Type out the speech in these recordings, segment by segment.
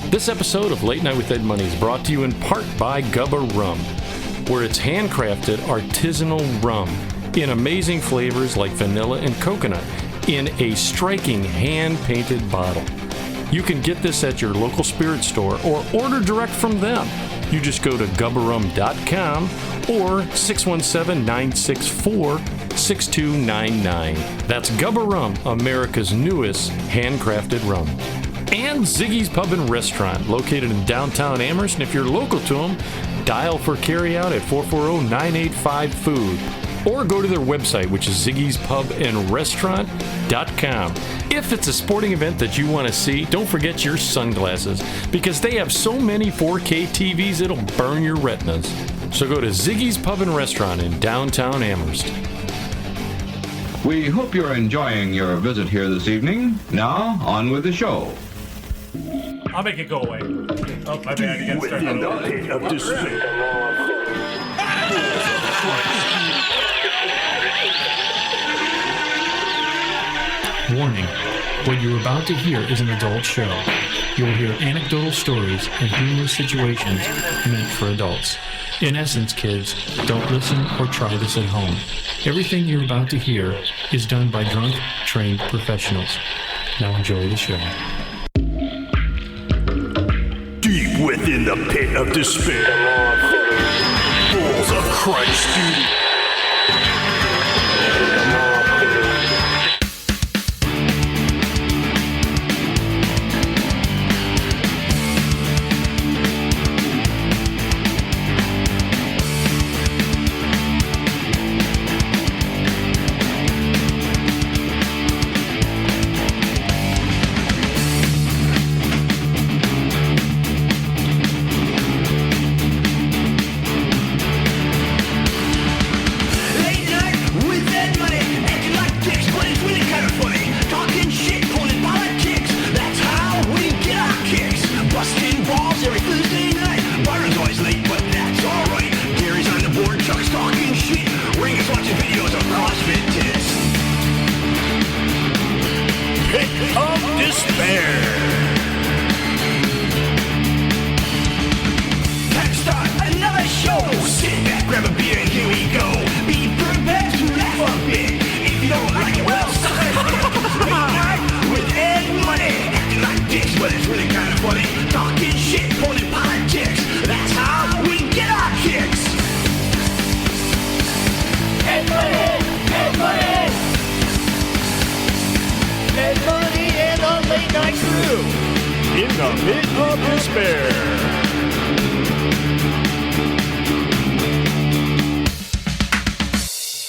This episode of Late Night with Ed Money is brought to you in part by Gubba Rum, where it's handcrafted artisanal rum in amazing flavors like vanilla and coconut in a striking hand-painted bottle. You can get this at your local spirit store or order direct from them. You just go to gubbarum.com or 617-964-6299. That's Gubba Rum, America's newest handcrafted rum. And Ziggy's Pub and Restaurant, located in downtown Amherst. And if you're local to them, dial for carryout at 440-985-FOOD. Or go to their website, which is ziggyspubandrestaurant.com. If it's a sporting event that you want to see, don't forget your sunglasses, because they have so many 4K TVs it'll burn your retinas. So go to Ziggy's Pub and Restaurant in downtown Amherst. We hope you're enjoying your visit here this evening. Now, on with the show. I'll make it go away. Oh, my bad. You gotta start that over. Warning, what you're about to hear is an adult show. You'll hear anecdotal stories and humorous situations meant for adults. In essence, kids, don't listen or try this at home. Everything you're about to hear is done by drunk, trained professionals. Now enjoy the show. Deep within the pit of despair, balls of Christ, dude.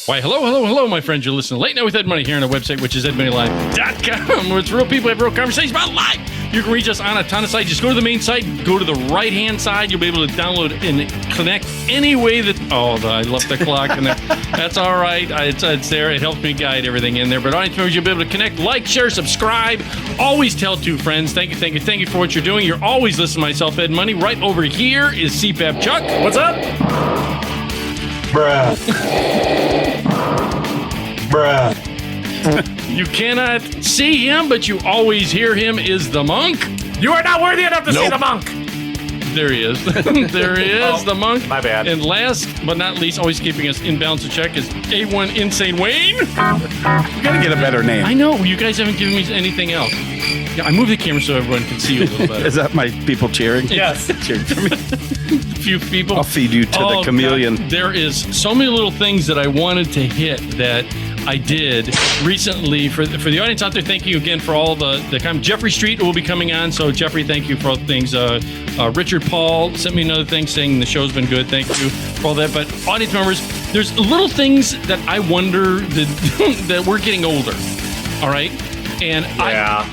Why, hello, my friends. You're listening to Late Night with Ed Money here on our website, which is edmoneylive.com, where it's real people have real conversations about life. You can reach us on a ton of sites. Just go to the main site, go to the right-hand side. You'll be able to download and connect any way that... Oh, I left the clock in there. That's all right. It's there. It helps me guide everything in there. But all right, you'll be able to connect, like, share, subscribe. Always tell two friends. Thank you for what you're doing. You're always listening to myself, Ed Money. Right over here is CPAP Chuck. What's up? Bruh. You cannot see him, but you always hear him, is the monk. You are not worthy enough to see the monk. There he is. There he is, the monk. My bad. And last but not least, always keeping us in balance to check, is A1 Insane Wayne. You gotta get a better name. I know, you guys haven't given me anything else. Yeah, I moved the camera so everyone can see you a little better. Is that my people cheering? Yes. Cheering for me. A few people. I'll feed you to the chameleon. God. There is so many little things that I wanted to hit that I did recently. For the audience out there, thank you again for all the comment. Jeffrey Street will be coming on, so Jeffrey, thank you for all the things. Richard Paul sent me another thing saying the show's been good. Thank you for all that. But audience members, there's little things that I wonder that we're getting older. All right, and yeah.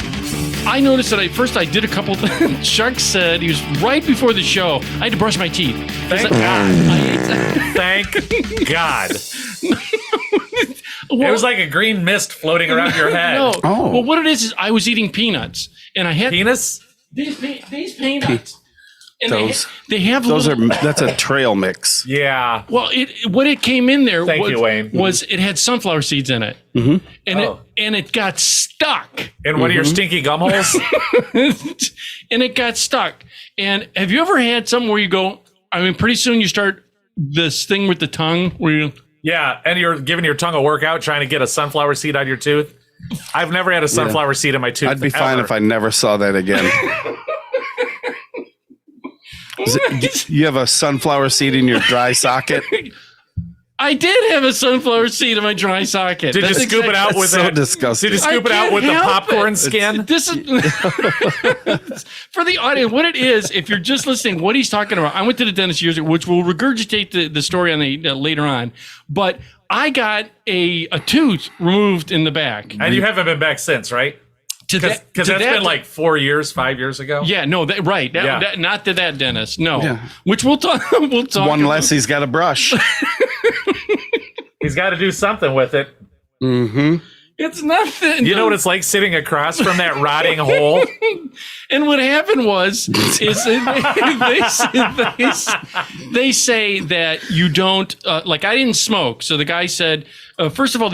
I noticed that I did a couple things. Chuck said he was right before the show. I had to brush my teeth. Thank God. Thank God. Well, it was like a green mist floating around your head. No. Oh. Well, what it is I was eating peanuts, and I had penis. These peanuts. And they have that's a trail mix. Yeah. Well, what it came in there was it had sunflower seeds in it, and it got stuck in one of your stinky gum holes. and it got stuck. And have you ever had something where you go, I mean, pretty soon you start this thing with the tongue where you, Yeah, and you're giving your tongue a workout trying to get a sunflower seed out of your tooth. I've never had a sunflower seed in my tooth. I'd be fine if I never saw that again. You have a sunflower seed in your dry socket? I did have a sunflower seed in my dry socket. Did you scoop it out with so that? disgusting. Did you scoop it out with the popcorn skin? This is for the audience. What it is, if you're just listening, what he's talking about. I went to the dentist years ago, which will regurgitate the story on the later on. But I got a tooth removed in the back, And you haven't been back since, right? Because that's been like 4 years, 5 years ago. Yeah, no, right. Yeah. Not to that dentist. No, Yeah. which we'll talk. We'll talk. One about. less he's got to brush. He's got to do something with it. Mm-hmm. It's nothing. You know what it's like sitting across from that rotting hole? And what happened was, is they say that you don't, like I didn't smoke. So the guy said, first of all,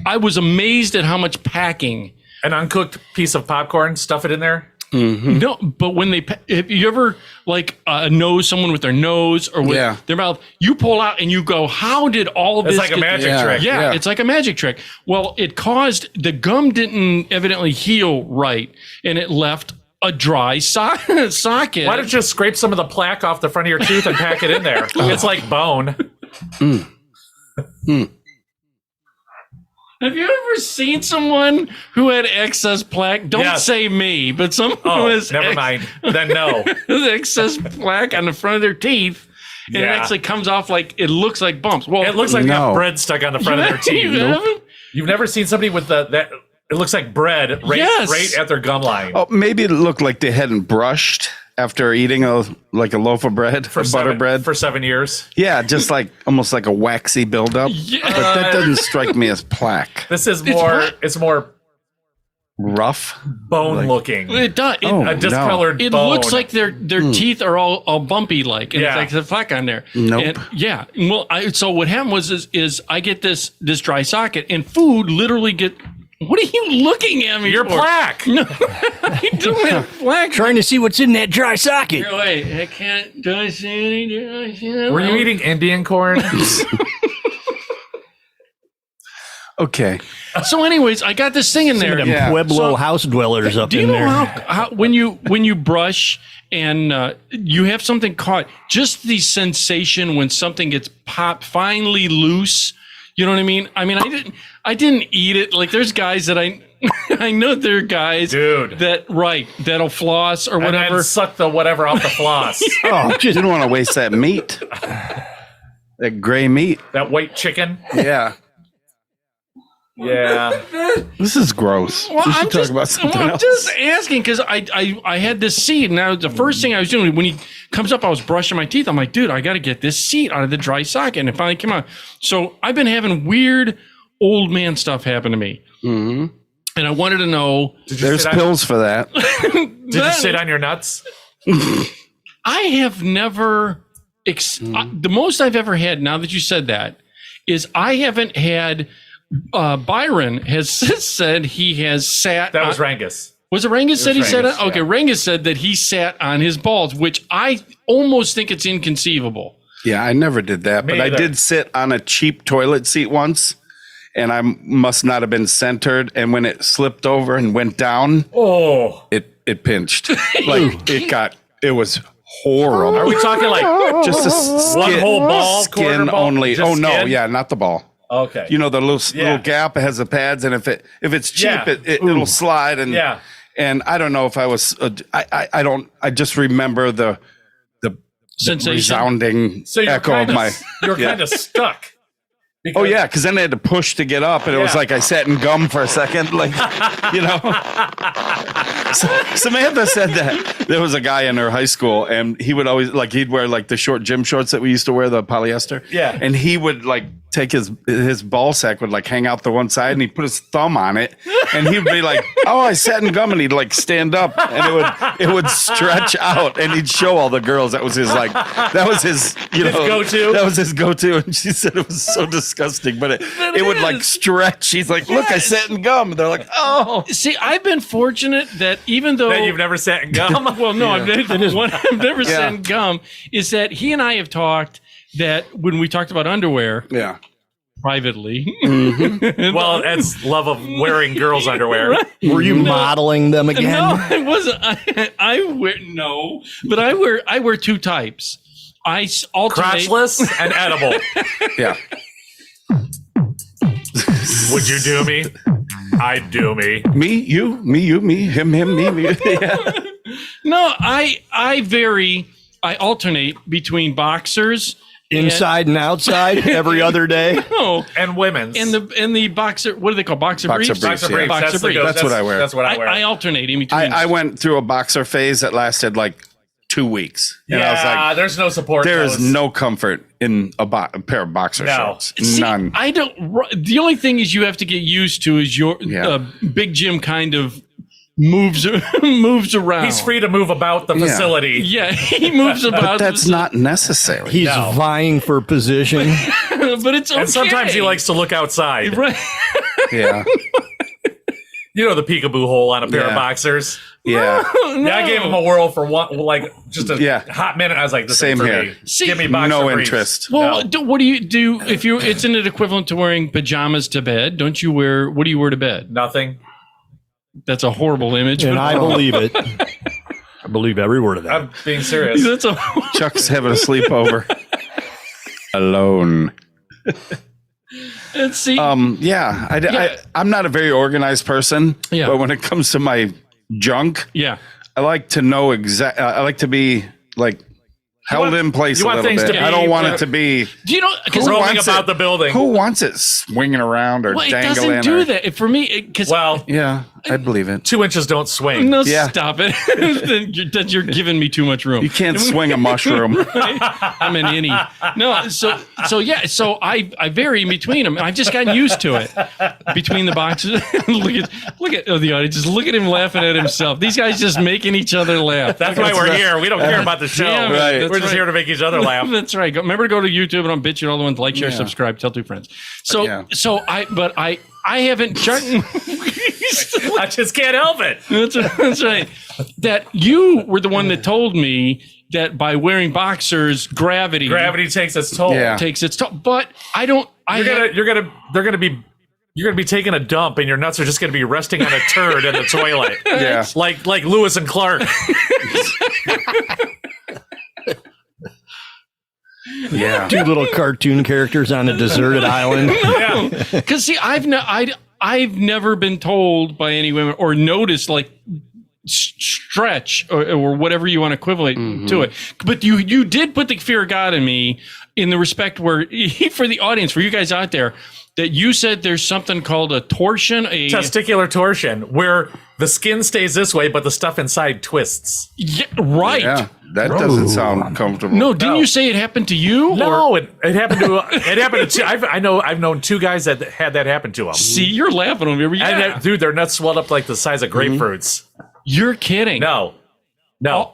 I was amazed at how much packing. An uncooked piece of popcorn, stuff it in there. Mm-hmm. No, but when if you ever like nose someone with their nose or with their mouth, you pull out and you go, how did all of this? It's like a magic trick. Yeah, it's like a magic trick. Well, it caused the gum didn't evidently heal right, and it left a dry socket. Why don't you just scrape some of the plaque off the front of your tooth and pack it in there? It's like bone. Have you ever seen someone who had excess plaque? Don't say me, but someone who has never mind. Then no. excess plaque on the front of their teeth, and it actually comes off like it looks like bumps. Well, it looks like they got bread stuck on the front of their teeth. You've never seen somebody with that? It looks like bread right at their gum line. Oh, maybe it looked like they hadn't brushed after eating a loaf of bread or butter bread for 7 years. Yeah, just like almost like a waxy buildup. Yeah. But that doesn't strike me as plaque. This is more. It's more rough, bone looking. It does. A discolored. It bone. looks like their teeth are all bumpy, like and Yeah. it's like the plaque on there. Nope. And, well, so what happened was is I get this dry socket, and food literally get. What are you looking at me Your for? plaque. No, I don't have plaque. Trying to see what's in that dry socket. Wait, I can't. Do I see any? Do I see that? Were you eating Indian corn? Okay. So, anyways, I got this thing in there. Them Yeah. Pueblo house dwellers up Do you in know there. how when you brush and you have something caught, just the sensation when something gets popped finally loose? You know what I mean? I didn't eat it. Like there's guys that I know there are guys Dude. that'll floss or And whatever. then suck the whatever off the floss. Oh, you didn't want to waste that meat. That gray meat. That white chicken. Yeah. Yeah. This is gross. Well, we should talk about something I'm else. just asking because I had this seed. Now the first thing I was doing when he comes up, I was brushing my teeth. I'm like, dude, I got to get this seed out of the dry socket, and it finally came out. So I've been having weird old man stuff happen to me, and I wanted to know. There's pills for that. Did you sit on your nuts? I have never. The most I've ever had. Now that you said that, is I haven't had. Byron has said he has sat. That was Rangus. Was it Rangus said he said it? Rangus, Okay, yeah. Rangus said that he sat on his balls, which I almost think it's inconceivable. Yeah, I never did that, Me but I either. did sit on a cheap toilet seat once, and I must not have been centered. And when it slipped over and went down, Oh. it pinched. Like it was horrible. Are we talking like Just a skin, one whole ball, quarter skin ball? only. Just Oh no, skin? yeah, not the ball. Okay. You know the little Yeah. gap it has the pads, and if it's cheap, Yeah. it'll slide. And Yeah. and I don't know if I was. I don't. I just remember the Sensation. resounding So you're echo of my. you're yeah. kind of stuck. Oh yeah, because then I had to push to get up, and it was Yeah. like I sat in gum for a second, like you know. Samantha said that there was a guy in her high school, and he would always he'd wear like the short gym shorts that we used to wear, the polyester. Yeah. and he would like take his ball sack would like hang out the one side, and he'd put his thumb on it, and he'd be like, "Oh, I sat in gum," and he'd like stand up, and it would stretch out, and he'd show all the girls. That was his go-to. That was his go-to, and she said it was so disgusting, but it would like stretch. She's like, "Look, I sat in gum." And they're like, "Oh." See, I've been fortunate that even though That you've never sat in gum. well, no, I've never sat in gum. Is that he and I have talked that when we talked about underwear, privately. Well, that's love of wearing girls' underwear. Right. Were you modeling them again? No, I wasn't. But I wear two types. I alternate. Crotchless and edible. Yeah. Would you do me? I'd do me. Me, you, me, him, me. Yeah. No, I vary. I alternate between boxers. Inside and outside every other day. No, And women's. and the boxer. What do they call boxer Boxer briefs? briefs. Boxer briefs. Yeah. That's, the go- That's what I wear. That's what I wear. I alternate in between. I went through a boxer phase that lasted like 2 weeks. And I was like, there's no support. there is those. no comfort in a pair of boxer No. shorts. See, None. I don't. The only thing is you have to get used to is your Big Jim kind of moves around. He's free to move about the facility. Yeah, he moves about. But that's not necessary. He's vying for position. But it's okay. And sometimes he likes to look outside. Right. Yeah. You know the peekaboo hole on a pair of Yeah. boxers. Yeah. Yeah, I gave him a whirl for just a hot minute. I was like, this Same ain't for here. me. See, Give me boxer No briefs. interest. Well, No. what do you do if you? It's an equivalent to wearing pajamas to bed. Don't you wear? What do you wear to bed? Nothing. That's a horrible image. And but- I believe it. I believe every word of that. I'm being serious. That's a. Chuck's having a sleepover. Alone. And see, Yeah. I'm not a very organized person. Yeah. But when it comes to my junk, yeah. I like to know I like to be like held in place you a want little things bit. to I be don't want where- it to be Do you know? Because Who Roaming wants about it? the building. who wants it swinging around or well, it dangling. doesn't do or- that for me. Because Well, Yeah, I believe it. 2 inches don't swing. no, Yeah. stop it. Then you're giving me too much room. You can't swing a mushroom. I'm an innie. No, so yeah, so I vary in between them. I've just gotten used to it between the boxes. look at the audience. Just look at him laughing at himself. These guys just making each other laugh. That's why we're here. We don't care about the show. Yeah, right. We're That's just right. here to make each other laugh. That's right. Remember to go to YouTube and I'll bitch you all the ones like, share, subscribe, tell two friends. So Yeah. I haven't. I just can't help it. That's right. That you were the one that told me that by wearing boxers, gravity Takes its toll. Yeah. takes its toll. But I don't. They're gonna be taking a dump, and your nuts are just gonna be resting on a turd in the toilet. Yeah. Like Lewis and Clark. Yeah. Two little cartoon characters on a deserted island. Yeah. Because see, I've never been told by any women or noticed like stretch or whatever you want to equivalent to it. But you did put the fear of God in me in the respect where for the audience, for you guys out there, that you said there's something called a torsion, Testicular torsion, where the skin stays this way, but the stuff inside twists. Yeah, right. Yeah. That doesn't sound comfortable. No, didn't you say it happened to you? No, it happened to two. I've known two guys that had that happen to them. See, you're laughing at me. Yeah. And dude, their nuts swelled up like the size of grapefruits. You're kidding. No.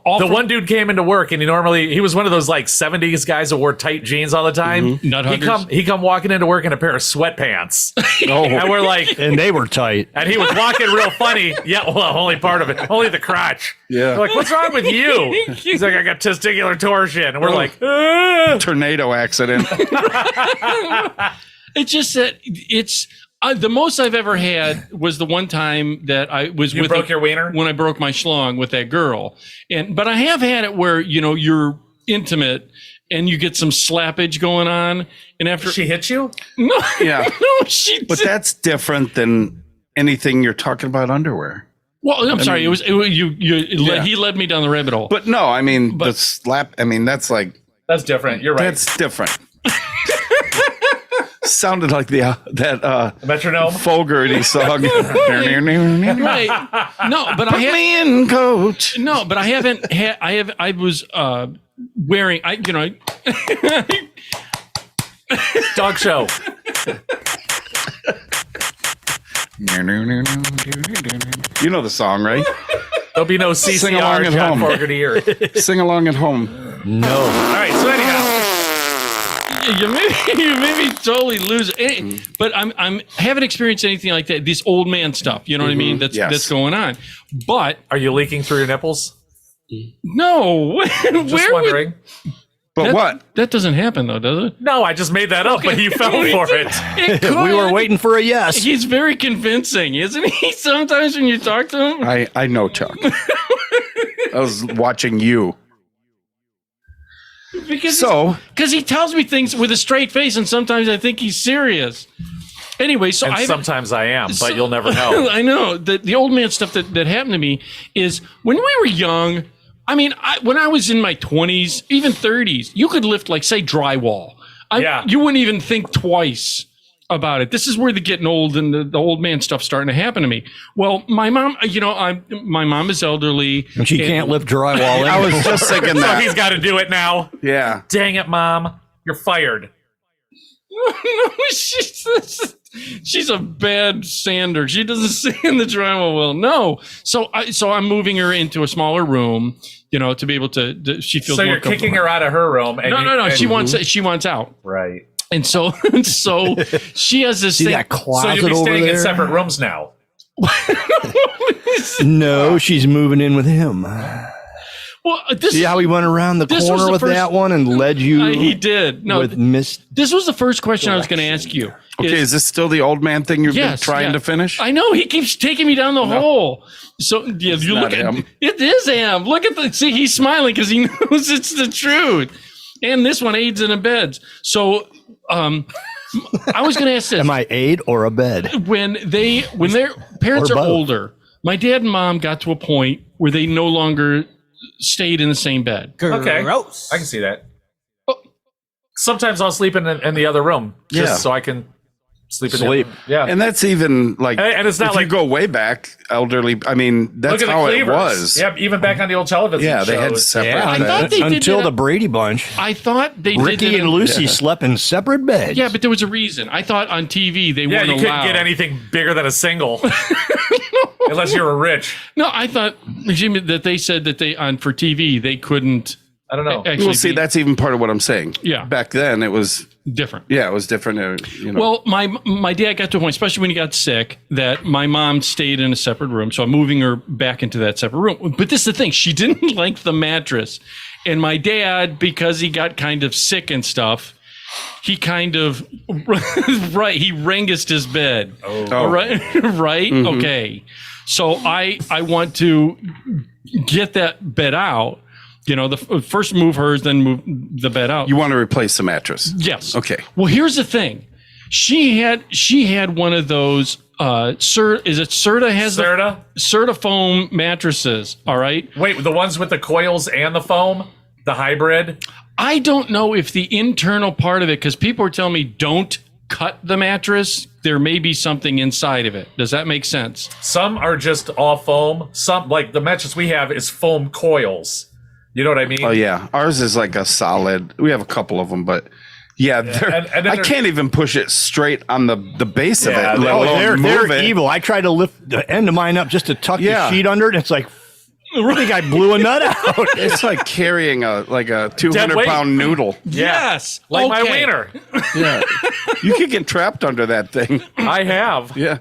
All The from- one dude came into work and he was one of those like 70s guys that wore tight jeans all the time. Nut huggers? He come walking into work in a pair of sweatpants. Oh. And we're like, And they were tight. and he was walking real funny. Yeah, well, only part of it. Only the crotch. Yeah. We're like, what's wrong with you? He's like, I got testicular torsion. And we're Oh. like, Tornado accident. It's just that it's the most I've ever had was the one time that I was You with broke your wiener? when I broke my schlong with that girl, but I have had it where you're intimate and you get some slappage going on, and after she hit you? no, Yeah. no, she. But that's different than anything you're talking about underwear. Well, I'm sorry. It was you. Yeah. He led me down the rabbit hole. But no, I mean, the slap, I mean, that's like, That's different. You're right. that's different. Sounded like that Metronome? Fogerty song. right? No, but Put me in, coach. No, but I haven't had. I was wearing. Dog show. You know the song, right? There'll be no Sing along CCR at John home. Fogerty here. Sing along at home. No. All right, so anyhow. You made me totally lose it. But I haven't experienced anything like that. This old man stuff, you know what I mean? That's going on. But Are you leaking through your nipples? no, Just where wondering. But what? That doesn't happen though, does it? No, I just made that up, but you fell for it. It could. We were waiting for a yes. He's very convincing, isn't he? Sometimes when you talk to him. I know, Chuck. I was watching you. Because he tells me things with a straight face, and sometimes I think he's serious. Anyway, so And I sometimes I am, but you'll never know. I know the old man stuff that happened to me is when we were young. I mean, when I was in my 20s, even 30s, you could lift like say drywall. You wouldn't even think twice about it. This is where the getting old and the old man stuff starting to happen to me. Well, my mom, my mom is elderly. And she can't lift drywall. I was just thinking So that. he's got to do it now. Yeah. Dang it, Mom. You're fired. No, she's a bad sander. She doesn't sand the drywall well. No. So I'm moving her into a smaller room, to be able to she feels So more you're kicking comfortable. her out of her room. And No. She wants out. Right. And so she has this See thing. that So closet you'll be over staying there? in separate rooms now. No, she's moving in with him. Well, this See how he went around the this was corner the with first- that one and led you he did. No, with Miss. this was the first question I was going to ask you. Okay, is this still the old man thing you've been trying to finish? I know he keeps taking me down the hole. So yeah, you look not at him. it is him. Look at see, he's smiling because he knows it's the truth. And this one aids and abets. So I was going to ask this: Am I aid or a bed? when their parents Or are both. older, my dad and mom got to a point where they no longer stayed in the same bed. Okay. Gross. I can see that. Sometimes I'll sleep in the other room just so I can sleep in Sleep. Yeah. And that's even like, And it's not if like- you go way back, elderly. I mean, that's Look at how the it Cleavers. was. Yeah, even back on the old television Yeah, they had shows. separate. I thought they did Until that- the Brady Bunch. I thought they did Ricky that and Lucy slept in separate beds. Yeah, but there was a reason. I thought on TV they Yeah, weren't you couldn't allowed. get anything bigger than a single. Unless you were rich. No, I thought Jimmy, that they said that for TV they couldn't. I don't know. Actually, Well, see, that's even part of what I'm saying. Yeah. Back then, it was. different. Yeah, it was different. Well, my dad got to a point, especially when he got sick, that my mom stayed in a separate room. So I'm moving her back into that separate room. But this is the thing. She didn't like the mattress. And my dad, because he got kind of sick and stuff, he kind of, right, he rangused his bed. Oh. Right? Right? Mm-hmm. Okay. So I want to get that bed out. First move hers, then move the bed out. You want to replace the mattress? Yes. Okay. Well, here's the thing. She had one of those Serta has Serta? Serta foam mattresses, all right? Wait, the ones with the coils and the foam? The hybrid? I don't know if the internal part of it, because people are telling me don't cut the mattress. There may be something inside of it. Does that make sense? Some are just all foam. Some, like the mattress we have, is foam coils. You know what I mean? Oh yeah, ours is like a solid. We have a couple of them, but yeah, and I can't even push it straight on the base Yeah, of it. Let Oh, alone they're move it. evil. I tried to lift the end of mine up just to tuck Yeah. the sheet under it. And it's like, I think I blew a nut out. It's like carrying a 200-pound noodle. Yes. like my Okay. wiener. Yeah, you could get trapped under that thing. I have. Yeah,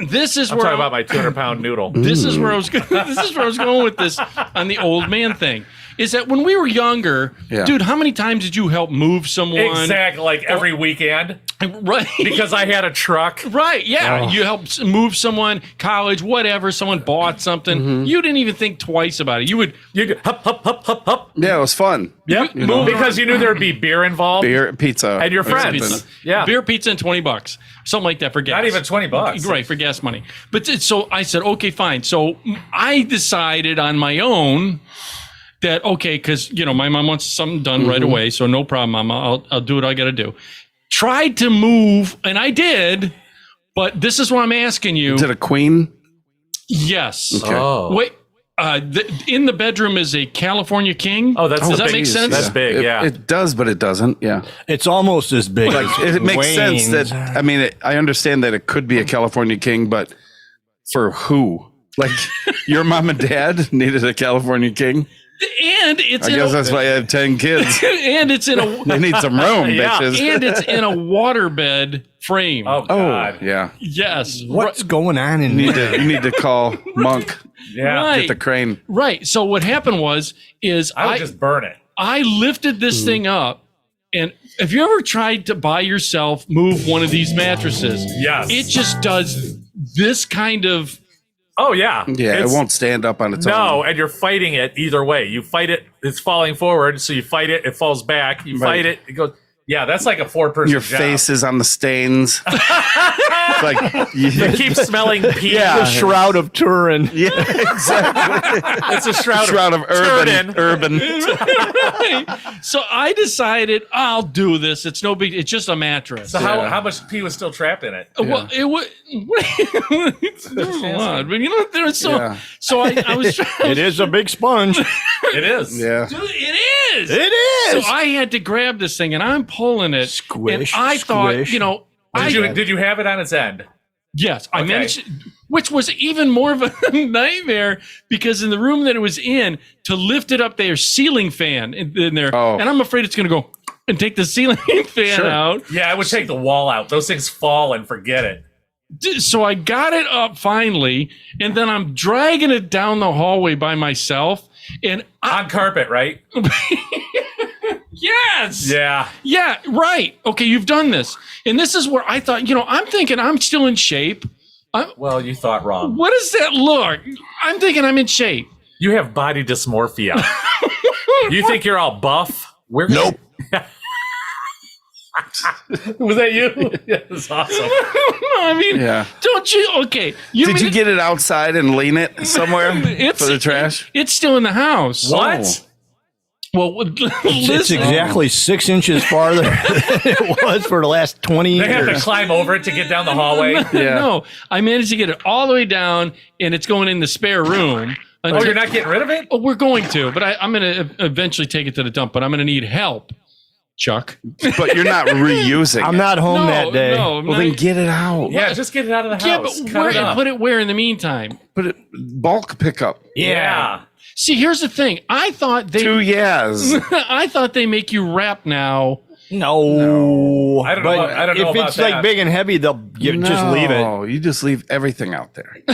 This is I'm where talking about my 200-pound noodle. This is where I was going. This is where I was going with this on the old man thing. Is that when we were younger, Yeah. dude? How many times did you help move someone? Exactly, like every weekend. Right. Because I had a truck. Right. Yeah. You helped move someone, college, whatever. Someone bought something. You didn't even think twice about it. You would. You go, hup, hup, hup, hup, hup. yeah, it was fun. Yep. You know. Because you knew there would be beer involved. Beer, pizza, And your or friends. something. Yeah. Beer, pizza, and $20, something like that for gas. Not even $20. Right, for gas money. But so I said, okay, fine. So I decided on my own that, okay, because, my mom wants something done right away. So no problem, Mama. I'll do what I got to do. Tried to move, and I did. But this is what I'm asking you. Is it a queen? Yes. Okay. Oh. Wait. In the bedroom is a California king. Oh, does that make sense? That's big, yeah. It does, but it doesn't. Yeah. It's almost as big. Like, as it makes sense Wayne's. that, I mean, I understand that it could be a California king, but for who? Like, your mom and dad needed a California king? And it's I guess that's why I have 10 kids. and it's in a They need some room, Yeah. bitches. and it's in a waterbed frame. Oh, God. Yeah. Yes. What's going on in there? You need to call Monk. Yeah. Right. Get the crane. Right. So what happened is I would just burn it. I lifted this thing up, and have you ever tried to by yourself move one of these mattresses? Yes. It just does this kind of. Oh, yeah. Yeah, It's- it won't stand up on its own. No, and you're fighting it either way. You fight it, it's falling forward, so you fight it, it falls back. You fight it, it goes. Yeah, that's like a 4-person Your job. face is on the stains. It's like, You keep smelling pee. The Shroud of Turin. yeah, exactly. It's a shroud, of urban. turd in. Urban. Right. So I decided I'll do this. It's no big. It's just a mattress. So how much pee was still trapped in it? Well, it was. There was a lot, but you know there was so. Yeah. So I was. It is a big sponge. It is. Yeah. Dude, it is. It So is. I had to grab this thing, and I'm pulling it. Squish, And I thought, squish. you know, Did you have it on its end? yes, I Okay. managed, which was even more of a nightmare because in the room that it was in, to lift it up, there's ceiling fan in there, Oh. and I'm afraid it's going to go and take the ceiling fan Sure. out. Yeah, I would take the wall out. Those things fall and forget it. So I got it up finally, and then I'm dragging it down the hallway by myself, and On carpet, right? yes, Yeah. yeah, right. Okay, you've done this, and this is where I thought, you know, I'm thinking I'm still in shape. Well, you thought wrong. What does that look? I'm thinking I'm in shape. You have body dysmorphia. You think you're all buff? Nope. Was that you? Yeah, that's awesome. I mean, Yeah. don't you? Okay, Did you get it outside and lean it somewhere It's- for the trash? It's still in the house. What? Well, It's listen. exactly 6 inches farther than it was for the last 20 They have to years. climb over it to get down the hallway. Yeah. No, I managed to get it all the way down, and it's going in the spare room. Oh, you're not getting rid of it? Oh, we're going to, but I'm going to eventually take it to the dump. But I'm going to need help, Chuck. But you're not reusing I'm it. not home that day. No, I'm Well, not- then get it out. Yeah, just get it out of the yeah, house. but Cut it where, up. put it where in the meantime? Put it bulk pickup. Yeah. See, here's the thing. I thought they. 2 years. I thought they make you wrap now. No. I don't know But about- I don't know if about it's like that. big and heavy, they'll just leave it. No, you just leave everything out there. Do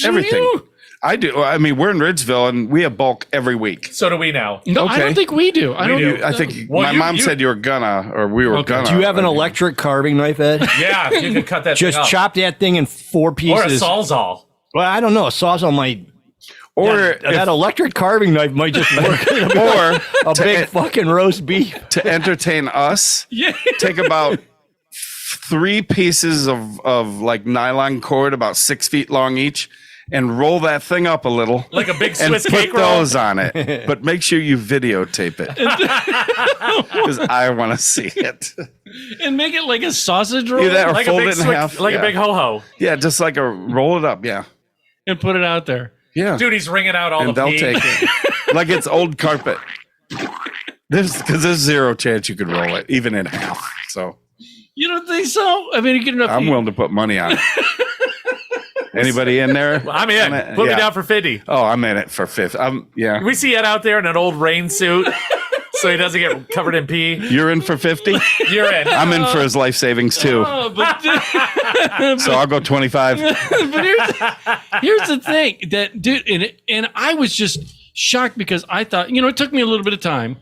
Everything. you? I do. I mean, we're in Ridgeville and we have bulk every week. So do we now. No, I Okay. don't think we do. I don't. do. I think Well, my you- mom you- said you were gonna, or we were Okay. gonna. Do you have an electric carving knife, Ed? Yeah, you can cut that Just thing up. chop that thing in 4 Or a pieces. Sawzall. Well, I don't know. A sawzall might. Or that electric carving knife might just work. or A big fucking roast beef. to entertain us, Yeah. take about 3 pieces of like nylon cord about 6 feet long each, and roll that thing up a little. Like a big And Swiss put cake roll. those on it, but make sure you videotape it because I want to see it. And make it like a sausage roll Either that or Like a fold big it in Swiss- half. like yeah. a big ho-ho. Yeah, just like a roll it up. Yeah, and put it out there. yeah. Dude, he's wringing out all and the they'll pee. take it like it's old carpet. Because there's 0 chance you could roll it even in half. So You don't think so? I mean, you get enough. I'm willing to put money on it. Anybody in there? I'm in. Put me yeah. down for 50. Oh, I'm in it for 5th. Yeah. We see Ed out there in an old rain suit so he doesn't get covered in pee. You're in for 50? You're in. I'm in for his life savings too. Oh, but, So I'll go 25. but here's the thing that dude, and I was just shocked because I thought, you know, it took me a little bit of time.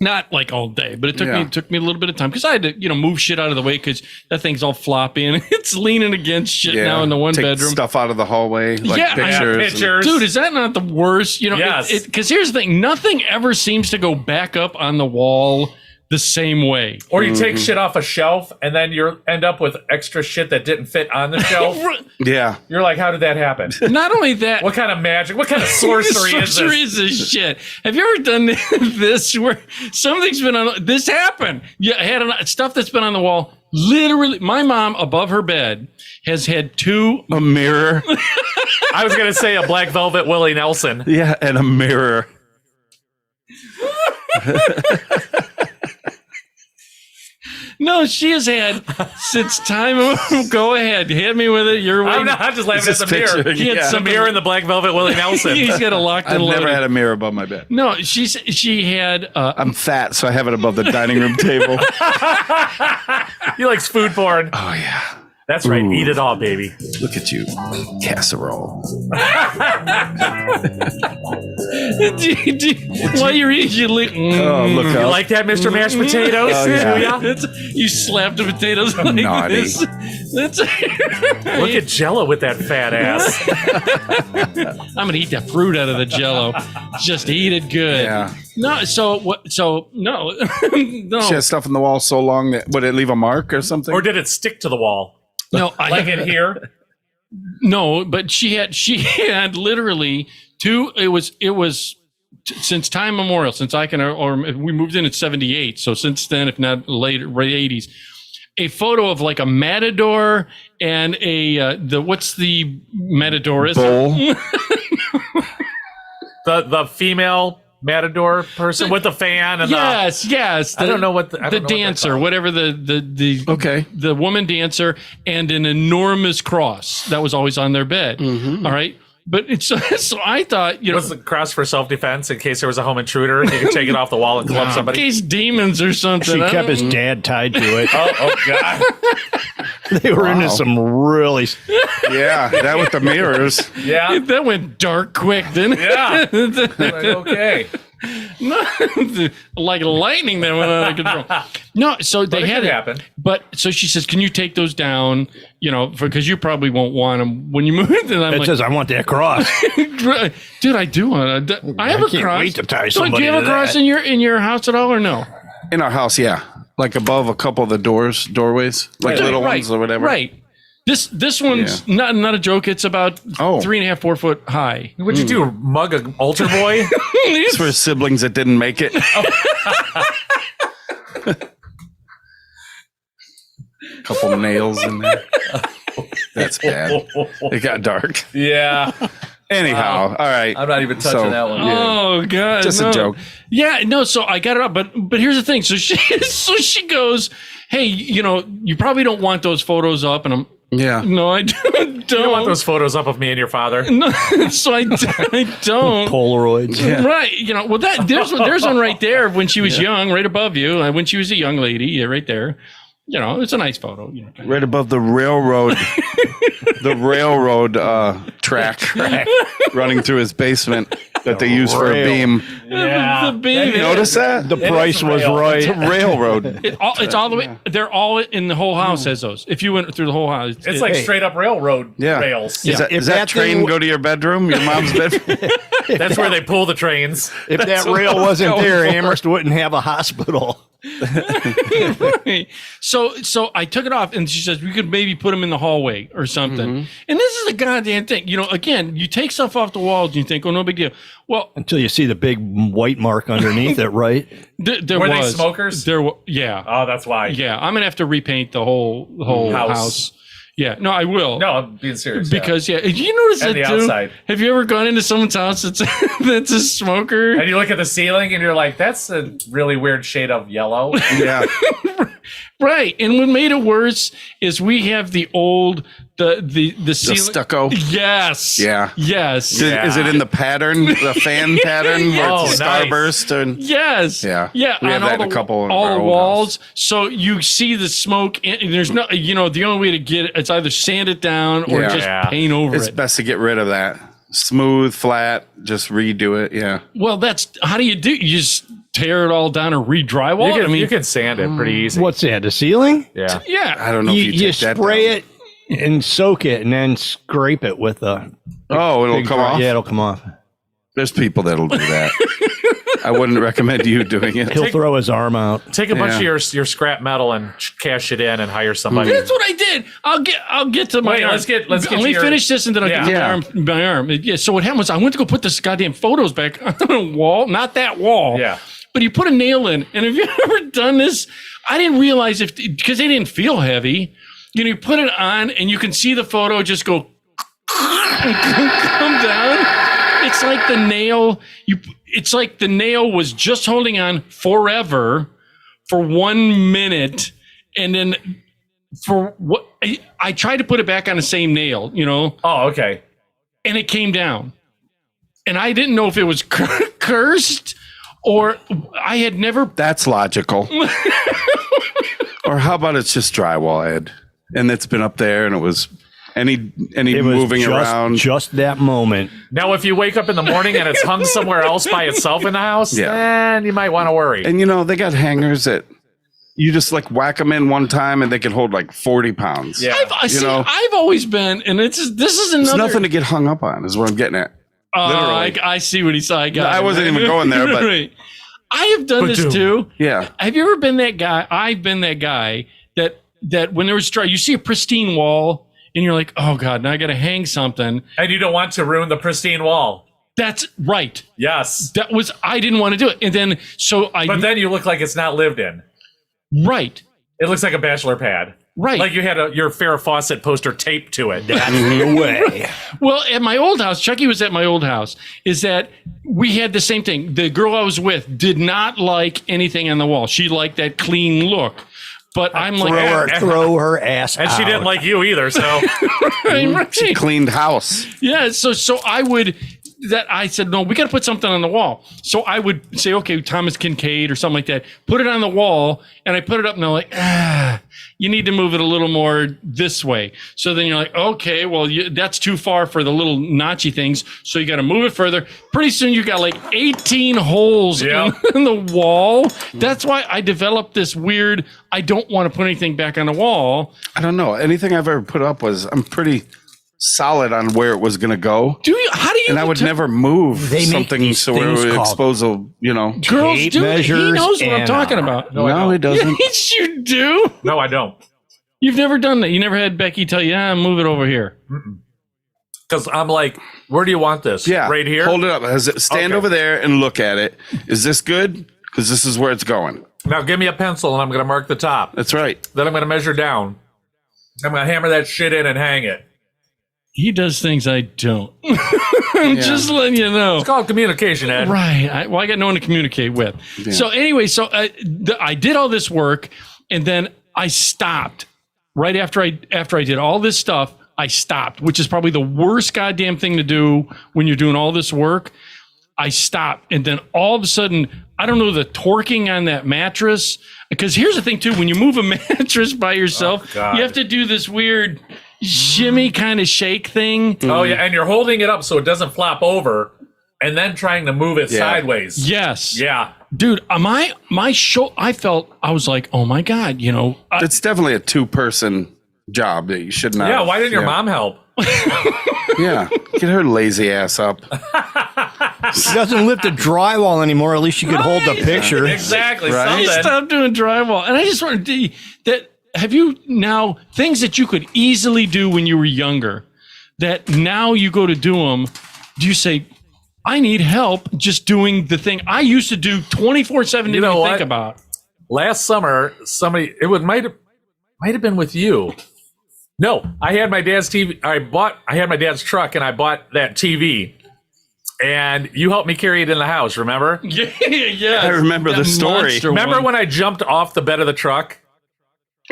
Not like all day, but it took me a little bit of time because I had to, you know, move shit out of the way because that thing's all floppy and it's leaning against shit now in the one Take bedroom. stuff out of the hallway, like Yeah, pictures. pictures. Dude, is that not the worst? You know, Yes. because here's the thing: nothing ever seems to go back up on the wall the same way. Or you take shit off a shelf and then you end up with extra shit that didn't fit on the shelf. Yeah. You're like, how did that happen? Not only that, What kind of magic? What kind of sorcery is this? is this shit? Have you ever done this where something's been on? This happened. Yeah, I had stuff that's been on the wall. Literally, my mom above her bed has had 2. A mirror. I was gonna say a Black Velvet Willie Nelson. Yeah, and a mirror. No, she has had since time. Go ahead, hit me with it. You're I'm just laughing at the mirror. picturing- He had yeah. some- The mirror and the Black Velvet Willie Nelson. He's got a locked I've and loaded. never had a mirror above my bed. No, she had. I'm fat, so I have it above the dining room table. He likes food porn. Oh yeah. That's right. Ooh. Eat it all, baby. Look at you. Casserole. While you're eating, you look. Oh, look You up. like that, Mr. Mashed Potatoes? Oh, yeah. Do ya? You slap the potatoes like Naughty. this. That's. Look at Jello with that fat ass. I'm gonna eat the fruit out of the Jello. Just eat it good. Yeah. No. So what? So no. No. She has stuff in the wall so long that would it leave a mark or something? Or did it stick to the wall? No. Like in here? No, but she had literally two. It was since time memorial, since I can, or we moved in 78. So since then, if not late 80s, a photo of like a matador and what's the matador is? Bull. The female matador person with the fan and Yes. I don't know what I the don't know what dancer, they're called. whatever the Okay. the woman dancer, and an enormous cross that was always on their bed. Mm-hmm. All right. But it's so I thought, you know, Was the cross for self-defense in case there was a home intruder? You could take it off the wall and club in somebody. case demons or something. She I kept don't his know. dad tied to it. Oh God! They were into Wow. some really. Yeah, that with the mirrors. Yeah, That went dark quick, didn't it? Yeah. Like, okay. Like lightning that went out of control. No, so they it had could it. happen. But so she says, "Can you take those down? You know, because you probably won't want them when you move." And I'm It like, says, "I want that cross." "Dude, I do want. I have a can't cross. wait to tie Do somebody you have to a cross that. in your house at all, or no? In our house, yeah. Like above a couple of the doorways, like little ones or whatever. Right. This one's not a joke. It's about 3.5, 4 foot high. What'd you do? Mug an altar boy? It's for siblings that didn't make it. Couple nails in there. That's bad. It got dark. Yeah. Anyhow, all right. I'm not even touching that one. Oh God! Just no. a joke. Yeah, no. So I got it up, but here's the thing. So she goes, "Hey, you know, you probably don't want those photos up," and I'm, Yeah. "No, I don't." You don't want those photos up of me and your father. No, so I don't. Polaroids. Right, you know. Well, there's one right there when she was young, right above you, when she was a young lady, yeah, right there. You know, it's a nice photo. You know. Right above the railroad. The railroad track running through his basement that they use for a rail. beam. The baby. Notice that? The price was It's a right. railroad. It's all the way. They're all in the whole house. Has those. If you went through the whole house, It's like straight up railroad Yeah. rails. Does If that that train thing go to your bedroom, your mom's bedroom? That's where they pull the trains. If that rail wasn't there, Amherst wouldn't have a hospital. So I took it off, and she says we could maybe put them in the hallway or something. And this is a goddamn thing. You know, again, you take stuff off the walls, and you think, oh, no big deal. Well, Until you see the big white mark underneath it, right? there Were they was smokers? Yeah, Oh, that's why. yeah. I'm gonna have to repaint the whole house. Yeah, no, I will. No, I'm being serious. Because you notice And that the too. outside. Have you ever gone into someone's house that's that's a smoker? And you look at the ceiling and you're like, that's a really weird shade of yellow. Yeah. Right. And what made it worse is we have the old the ceiling stucco. Yes. Yeah. Yes. Is it in the pattern, the fan pattern where Oh, it's a nice. starburst? And Yes. Yeah. Yeah. We have on that all in a couple of all our the old walls. So you see the smoke, and there's no, you know, the only way to get it, it's either sand it down or Yeah. just Yeah. paint over it's it. best to get rid of that. Smooth, flat, just redo it. Yeah. Well, how do you do? You just tear it all down or re-drywall it? I mean, you can sand it pretty easy. What's that? The ceiling? Yeah. yeah. I don't know You, if you take that spray down. it and soak it, and then scrape it with a. Oh, it'll big come dry- off? Yeah, it'll come off. There's people that'll do that. I wouldn't recommend you doing it. He'll throw his arm out. Take a bunch of Yeah. your scrap metal and cash it in and hire somebody. That's what I did. I'll get to my Wait, arm. let's get Let to me your- finish this, and then I'll get to Yeah. my arm. Yeah. So what happened was I went to go put this goddamn photos back on the wall. Not that wall. Yeah. But you put a nail in, and have you ever done this? I didn't realize because they didn't feel heavy. You know, you put it on, and you can see the photo just go. come down. It's like the nail. It's like the nail was just holding on forever for 1 minute, and then for what I tried to put it back on the same nail, you know. Oh, okay. And it came down, and I didn't know if it was cursed or I had never. That's logical. Or how about it's just drywall, Ed, and it's been up there, and it was any It was moving just, around. Just that moment. Now, if you wake up in the morning and it's hung somewhere else by itself in the house, then you might want to worry. And you know they got hangers that you just like whack them in one time, and they can hold like 40 pounds. Yeah. I've always been, and this is another. It's nothing to get hung up on, is what I'm getting at. Literally. I see what he saw. I wasn't even going there, but right. I have done this too. Yeah. Have you ever been that guy? I've been that guy that when there was you see a pristine wall and you're like, oh God, now I got to hang something. And you don't want to ruin the pristine wall. That's right. Yes. I didn't want to do it. And then, But then you look like it's not lived in. Right. It looks like a bachelor pad. Right. Like you had your Farrah Fawcett poster taped to it. That's the way. Well, at my old house, Chucky was at my old house, is that we had the same thing. The girl I was with did not like anything on the wall. She liked that clean look. But I'm like, throw her ass and out. she didn't like you either. So right. She cleaned house. Yeah. So I said, no, we got to put something on the wall. So I would say, okay, Thomas Kincaid or something like that, put it on the wall. And I put it up and they're like, you need to move it a little more this way. So then you're like, okay, well, that's too far for the little notchy things. So you got to move it further. Pretty soon you got like 18 holes in the wall. That's why I developed this weird, I don't want to put anything back on the wall. I don't know. Anything I've ever put up I'm pretty solid on where it was going to go. How do you? And I would never move something so where it would expose a, girls do. He knows what I'm talking about. No, he doesn't. Yes, you do. No, I don't. You've never done that. You never had Becky tell you, move it over here. Because I'm like, where do you want this? Yeah, right here. Hold it up. Stand over there and look at it. Is this good? Because this is where it's going. Now give me a pencil and I'm going to mark the top. That's right. Then I'm going to measure down. I'm going to hammer that shit in and hang it. He does things I don't. I'm just letting you know. It's called communication, Ed. Right. I got no one to communicate with. Yeah. So anyway, I did all this work, and then I stopped. Right after I did all this stuff, I stopped, which is probably the worst goddamn thing to do when you're doing all this work. I stopped, and then all of a sudden, I don't know, the torquing on that mattress. Because here's the thing, too. When you move a mattress by yourself, you have to do this weird shimmy kind of shake thing. Oh yeah, and you're holding it up so it doesn't flop over, and then trying to move it sideways. Yes. Yeah. Dude, my show, I was like, oh my God, it's definitely a 2-person job that you should not. Yeah. Why didn't your mom help? Yeah, get her lazy ass up. She doesn't lift the drywall anymore. At least she could hold the picture. Exactly. Right. Stop doing drywall. And I just wanted to that. Have you now things that you could easily do when you were younger that now you go to do them? Do you say, I need help just doing the thing I used to do 24/7 didn't even think about? Last summer, might have been with you. No, I had my dad's TV. I had my dad's truck and I bought that TV. And you helped me carry it in the house, remember? Yeah. I remember the story. Remember when I jumped off the bed of the truck?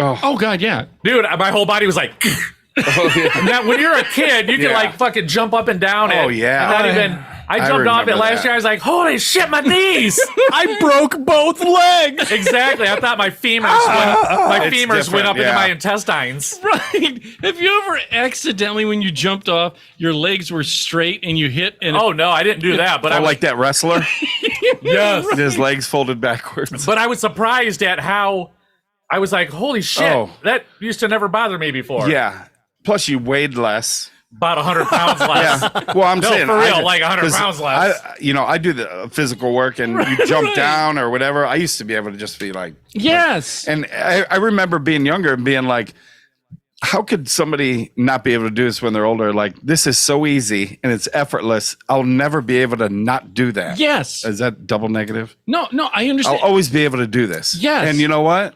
Oh God, yeah. Dude, my whole body was like Now when you're a kid, you can like fucking jump up and down it. Oh yeah. And not even I jumped off it last year. I was like, holy shit, my knees. I broke both legs. Exactly. I thought my femurs went up into my intestines. Right. Have you ever accidentally, when you jumped off, your legs were straight and you hit? And oh, no, I didn't do that. But I like that wrestler. Yes. Right. His legs folded backwards. But I was surprised at how I was like, holy shit, that used to never bother me before. Yeah. Plus, you weighed less. About 100 pounds less. Yeah. Well, I'm saying, for real, like 100 pounds less. I do the physical work, and you jump down or whatever. I used to be able to just be like, yes. And I remember being younger and being like, how could somebody not be able to do this when they're older? Like, this is so easy and it's effortless. I'll never be able to not do that. Yes. Is that double negative? No, I understand. I'll always be able to do this. Yes. And you know what?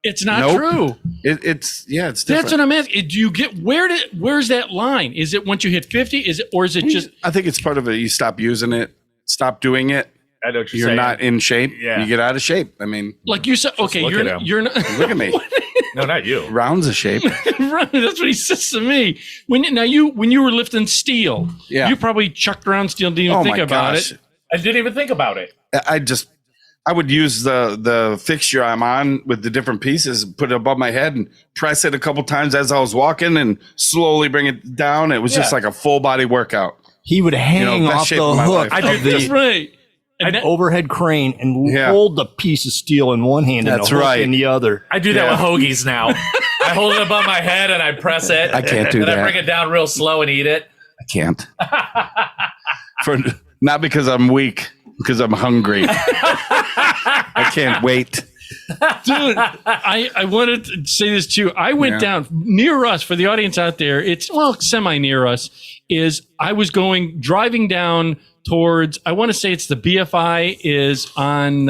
It's not Nope. true. It's different. That's what I'm asking. Do you get where's that line? Is it once you hit 50? Is it just I think it's part of it. You stop using it, stop doing it. I know what you're You're saying. not in shape. Yeah. You get out of shape. I mean, like you said? Okay, look at him. you're not. look at me. No, not you. Rounds of shape. Right, that's what he says to me. When you were lifting steel, Yeah. you probably chucked around steel, didn't even think about it. I didn't even think about it. I would use the fixture I'm on with the different pieces, put it above my head and press it a couple times as I was walking and slowly bring it down. It was just Yeah. like a full body workout. He would hang best off shape the of my hook life. of That's the right. And that- overhead crane and Yeah. hold the piece of steel in one hand That's and a hook right. in the other. I do that with hoagies now. I hold it above my head and I press it. I can't do and that. I bring it down real slow and eat it. I can't. Not because I'm weak, because I'm hungry. I can't wait. Dude, I wanted to say this too. I went down near us for the audience out there. It's semi near us. I was driving down towards. I want to say it's the BFI is on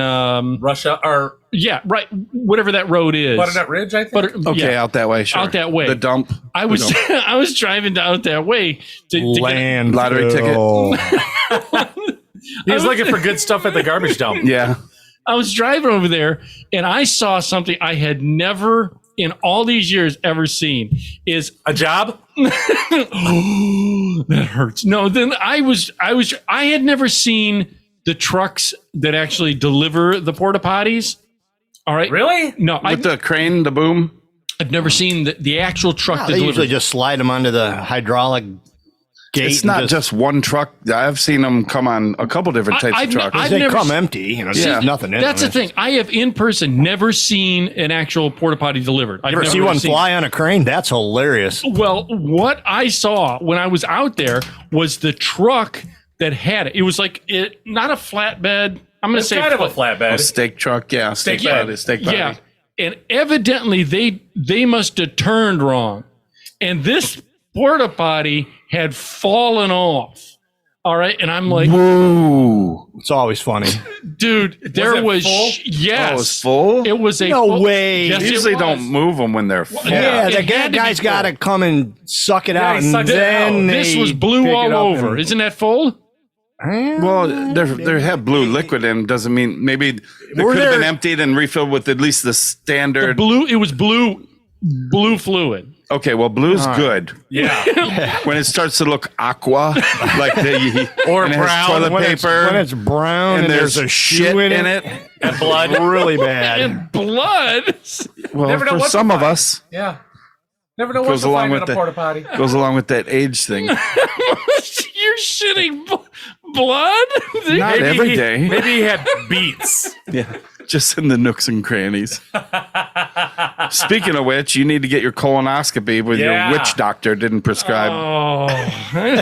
Russia or right, whatever that road is. Butternut Ridge, I think. Okay, out that way. Sure. Out that way. The dump. I was I was driving out that way to get Land Lottery ticket. He was looking for good stuff at the garbage dump. Yeah. I was driving over there and I saw something I had never in all these years ever seen. Is A job? that hurts. No, then I had never seen the trucks that actually deliver the porta potties. All right. Really? No, With the crane, the boom. I've never seen the actual truck that They usually delivers. just slide them onto the hydraulic gate. It's and not just one truck. I've seen them come on a couple different types I've of trucks. I've they never come s- empty. You know, Yeah. there's nothing in That's the them. thing. I have in person never seen an actual porta potty delivered. I've You ever never see one seen- fly on a crane? That's hilarious. Well, what I saw when I was out there was the truck that had it. It was like not a flatbed. I'm going to It's say kind of a a flatbed. steak truck. Yeah. Steak bed. body. Steak body. Yeah, and evidently they must have turned wrong, and this porta potty had fallen off. All right, and I'm like, Ooh. It's always funny. dude, there it was full? yes, Oh, it's full? It was a No full- way. Yes, it Usually was. don't move them when they're full. Yeah, it the had to be guy's full. got to come and suck it out, he and sucks it then out. This they was blue pick it all up over. and- Isn't that full? Well, they have blue liquid in. Doesn't mean maybe they Were could have been there- emptied and refilled with at least the standard. Blue. It was blue fluid. Okay, well, blue's good. Yeah. When it starts to look aqua, like Or and it has brown, toilet when paper, it's brown and and there's there's a shit shoe in it. And blood. really bad. And blood. Well, Never know for what to some of find. us, Yeah. Never know what Goes to along find in with a the- porta potty. goes along with that age thing. You're shitting blood. Not every day. Maybe he had beets. Yeah, just in the nooks and crannies. Speaking of which, you need to get your colonoscopy with Yeah. your witch doctor didn't prescribe. Oh,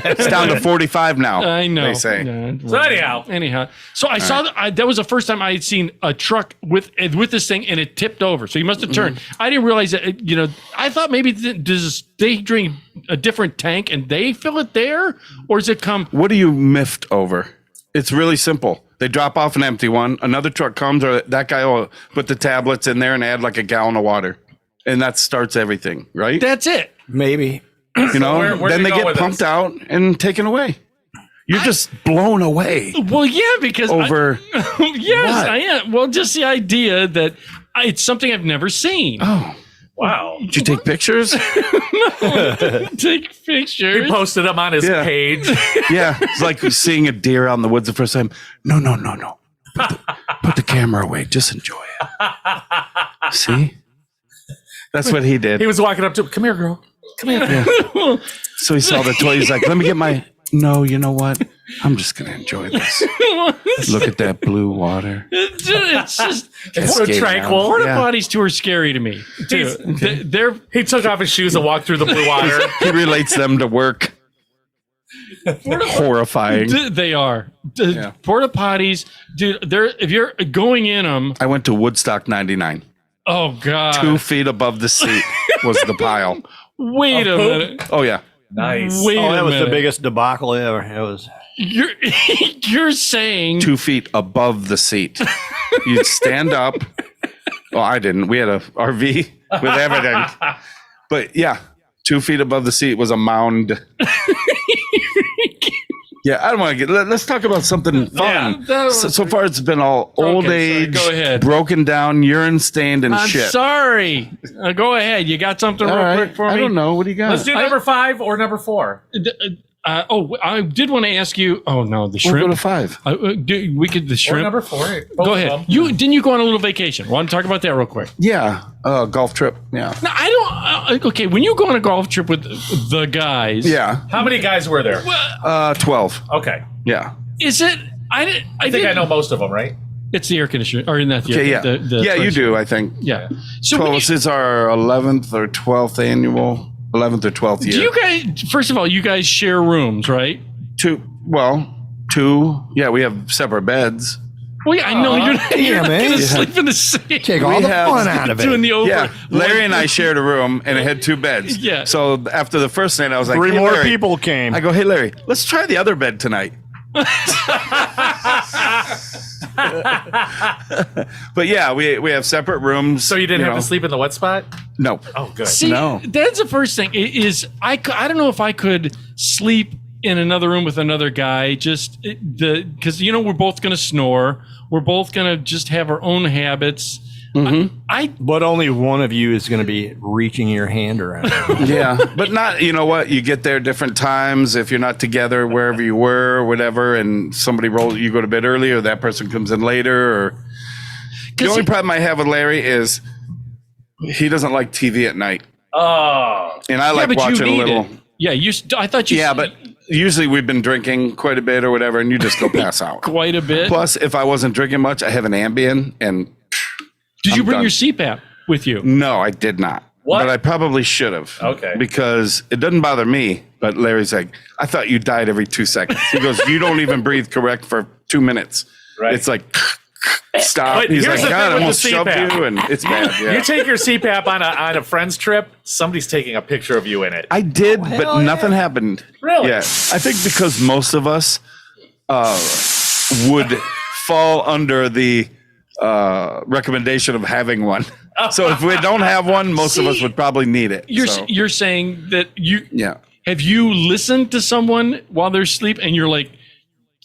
It's down to 45 now. I know. They say. Yeah, So anyhow, so I saw that was the first time I had seen a truck with this thing, and it tipped over. So he must have turned. I didn't realize that. I thought maybe does they drink a different tank and they fill it there, or does it come? What are you miffed over? It's really simple. They drop off an empty one. Another truck comes, or that guy will put the tablets in there and add like a gallon of water, and that starts everything, right? That's it. Maybe. You know, where then do they you go get with pumped this? out and taken away. You're just blown away Well, yeah, because over. yes, What? I am. Well, just the idea that it's something I've never seen. Oh, Wow. did you take pictures? Take He pictures. posted them on his Yeah. page. Yeah, it's like seeing a deer out in the woods the first time. No. Put the camera away. Just enjoy it. See? That's what he did. He was walking up to him. Come here, girl. Come here. So he saw the toy. He's like, let me get my. No, you know what? I'm just going to enjoy this. Look at that blue water. It's just It's so Cascade tranquil. porta Yeah. potties too are scary to me. Too. They're He took off his shoes and walked through the blue water. He relates them to work. Horrifying. they are Yeah. porta potties, dude. They're if you're going in them. I went to Woodstock 99. Oh God! 2 feet above the seat was the pile. Wait a Of poop? minute. Oh, yeah. Nice. Wait Oh, a that was the minute. biggest debacle ever. It was. You're you're saying 2 feet above the seat. You'd stand up Well, I didn't. We had a RV with everything. But yeah, 2 feet above the seat was a mound. Yeah, I don't want to let's talk about something fun. Yeah, so far, it's been all old Okay, age, sorry, go ahead. broken down, urine stained, and I'm shit. sorry. Go ahead. You got something All real right. quick for me? I don't know. What do you got? Let's do number 5 or number 4. I did want to ask you. Oh no, the We'll shrimp. go to 5. We could the Or shrimp. number 4. Go ahead. Didn't you go on a little vacation? Want to talk about that real quick? Yeah, golf trip. Yeah. No, I don't. Okay, when you go on a golf trip with the guys, Yeah. How many guys were there? 12. Okay. Yeah. is it? I I think I know most of them, right? It's the air conditioner, or not the Okay. Yeah. the Yeah, you do. I think. Yeah. So when 12. you- This is our 11th or 12th annual. 11th or 12th year. do you guys? First of all, you guys share rooms, right? Two. Yeah, we have separate beds. Well, yeah, I know you're not damn, going to eh? sleep in the same. Take all the have- fun out of Doing it. the over. Yeah, Larry and I shared a room, and it had 2 beds. Yeah. So after the first night, I was like, 3 hey, more Larry. people came. I go, hey, Larry, let's try the other bed tonight. But yeah, we have separate rooms. So you didn't have know. to sleep in the wet spot? No. Oh, good. See, No. that's the first thing. I don't know if I could sleep in another room with another guy. Because we're both going to snore. We're both going to just have our own habits. But only one of you is going to be reaching your hand around. Yeah, but not. You know what? You get there different times if you're not together wherever you were or whatever, and somebody you go to bed early, or that person comes in later. Or the only problem I have with Larry is he doesn't like TV at night, Oh. and I like but you watching a need little. it. Yeah, I thought you. Yeah, but usually we've been drinking quite a bit or whatever, and you just go pass out. quite a bit. Plus, if I wasn't drinking much, I have an Ambien, and Did you I'm bring done. your CPAP with you? no, I did not. What? But I probably should have. Okay. Because it doesn't bother me. But Larry's like, I thought you died every 2 seconds. He goes, you don't even breathe correct for 2 minutes. Right. It's like, stop. But He's here's like, the God, I thing with almost the shoved CPAP. you, and it's bad. Yeah. You take your CPAP on a friend's trip, somebody's taking a picture of you in it. I did, but nothing happened. Really? Yeah. I think because most of us would fall under the recommendation of having one. So if we don't have one, most of us would probably need it. So, You're saying that you yeah. have you listened to someone while they're asleep and you're like,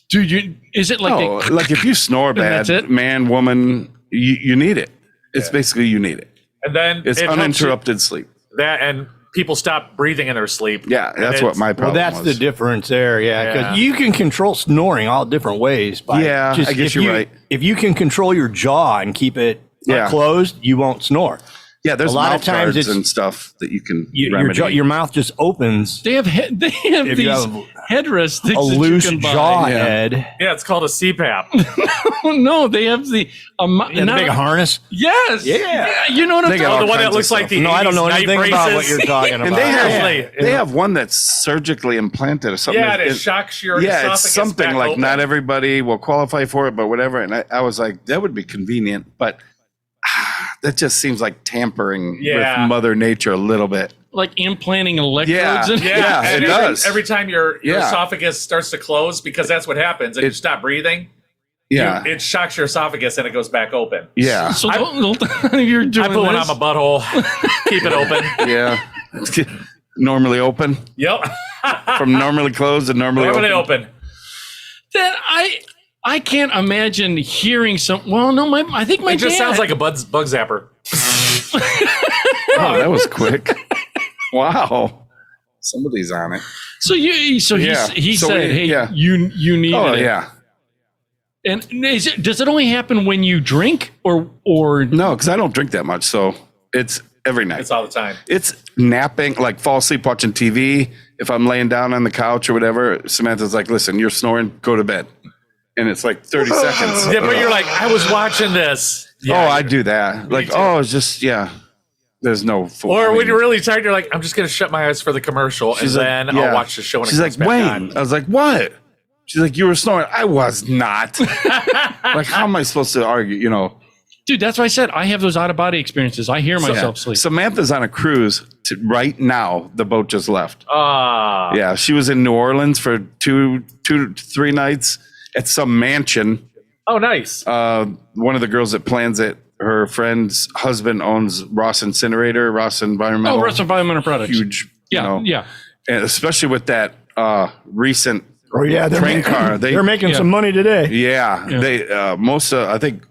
dude, is it like Oh, they, like if you snore that's bad, it? man, woman, you need it. It's basically you need it. And then It's it helps you- uninterrupted sleep. That and people stop breathing in their sleep. Yeah, And that's what my Well, problem that's was. the difference there, yeah. Yeah. Because you can control snoring all different ways. By Yeah, I guess if you're right. If you can control your jaw and keep it Yeah. closed, you won't snore. Yeah, there's a lot of mouth times guards it's- and stuff that you can Your, remedy. your mouth just opens they have they have If you these have headrests a that you loose can buy. jaw Yeah. head Yeah, it's called a CPAP. No, they have the and a not- big harness. Yes. Yeah. You know what I'm They talking got all the one that kinds of looks like stuff. the No, I don't know 80s night anything about what braces. you're talking about. And they have, Seriously. they have one that's surgically implanted or something. Yeah, and it shocks your esophagus it's something back like open. not everybody will qualify for it, but whatever. And I was like, that would be convenient, but that just seems like tampering Yeah. with Mother Nature a little bit. like implanting electrodes in Yeah, and it every, does. Every time your Yeah. esophagus starts to close, because that's what happens, and you It- stop breathing, Yeah, it shocks your esophagus and it goes back open. yeah, So you're doing I put one this? on my butthole, keep it open. yeah. Normally open Yep, from normally closed to normally normally open. open. Then I can't imagine hearing some. Well, no, I think my It just dad, sounds like a bug zapper. Oh, that was quick. Wow, somebody's on it. So he Yeah. he So said, we- hey, yeah. you need Oh it. yeah. And does it only happen when you drink or No, because I don't drink that much, so it's every night. It's all the time. It's napping, like fall asleep watching TV. If I'm laying down on the couch or whatever, Samantha's like, listen, you're snoring, go to bed. And it's like 30 seconds. Yeah, but you're like, I was watching this. Oh, I do that. Like, too. oh, it's just, yeah. There's no fool. Or when you're really tired, you're like, I'm just going to shut my eyes for the commercial, and then yeah. I'll watch the show when She's it like, comes back Wayne. on. I was like, what? She's like, you were snoring. I was not. Like, how am I supposed to argue, you know? dude, that's why I said I have those out of body experiences. I hear myself Yeah. sleep. Samantha's on a cruise right now. The boat just left. Ah, Yeah, she was in New Orleans for 2 to 3 nights at some mansion. oh, nice. One of the girls that plans it her friend's husband owns Ross Incinerator, Ross Environmental. Oh, Ross Environmental Products. Huge. Yeah, you know, and especially with that recent Oh yeah, train car. They're making some money today. Yeah, they I think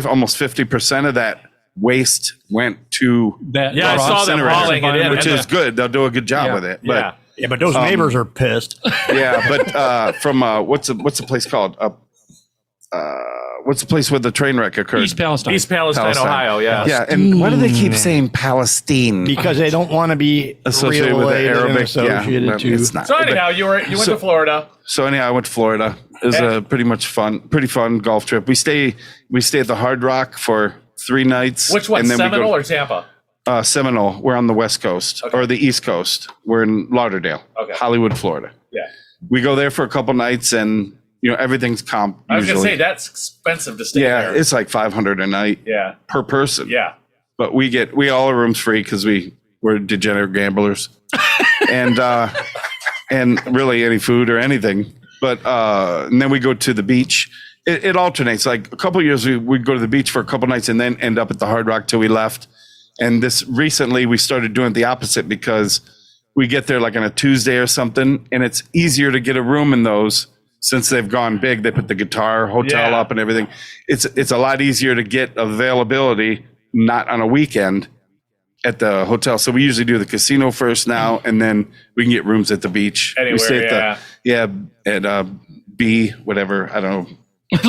almost 50% of that waste went to That Yeah, I saw them incinerator, hauling it in. which is good. They'll do a good job with it. Yeah. Yeah, but those neighbors are pissed. Yeah, but from what's the place called? What's the place where the train wreck occurred? East Palestine. East Palestine, Ohio. Yeah. Yeah, and why do they keep saying Palestine? Because they don't want to be Associated with the related and Arabic, associated to. it's not. So anyhow, you went to Florida. So anyhow, I went to Florida. It was a pretty fun golf trip. We stay at the Hard Rock for 3 nights. Which one, and then Seminole we or Tampa? go, Seminole. We're on the West Coast or the East Coast. We're in Lauderdale, Hollywood, Florida. Yeah. We go there for a couple nights, and everything's comp. I was usually. gonna say that's expensive to stay Yeah, there. it's like $500 a night. Yeah. Per person. Yeah. But we all our rooms free because we're degenerate gamblers, and really any food or anything. But and then we go to the beach. It alternates. Like a couple of years, we'd go to the beach for a couple nights and then end up at the Hard Rock till we left. And this recently, we started doing the opposite because we get there like on a Tuesday or something, and it's easier to get a room in those since they've gone big. They put the guitar hotel up and everything. It's a lot easier to get availability, not on a weekend at the hotel. So we usually do the casino first now, and then we can get rooms at the beach. Anywhere, we stay at B, whatever, I don't know.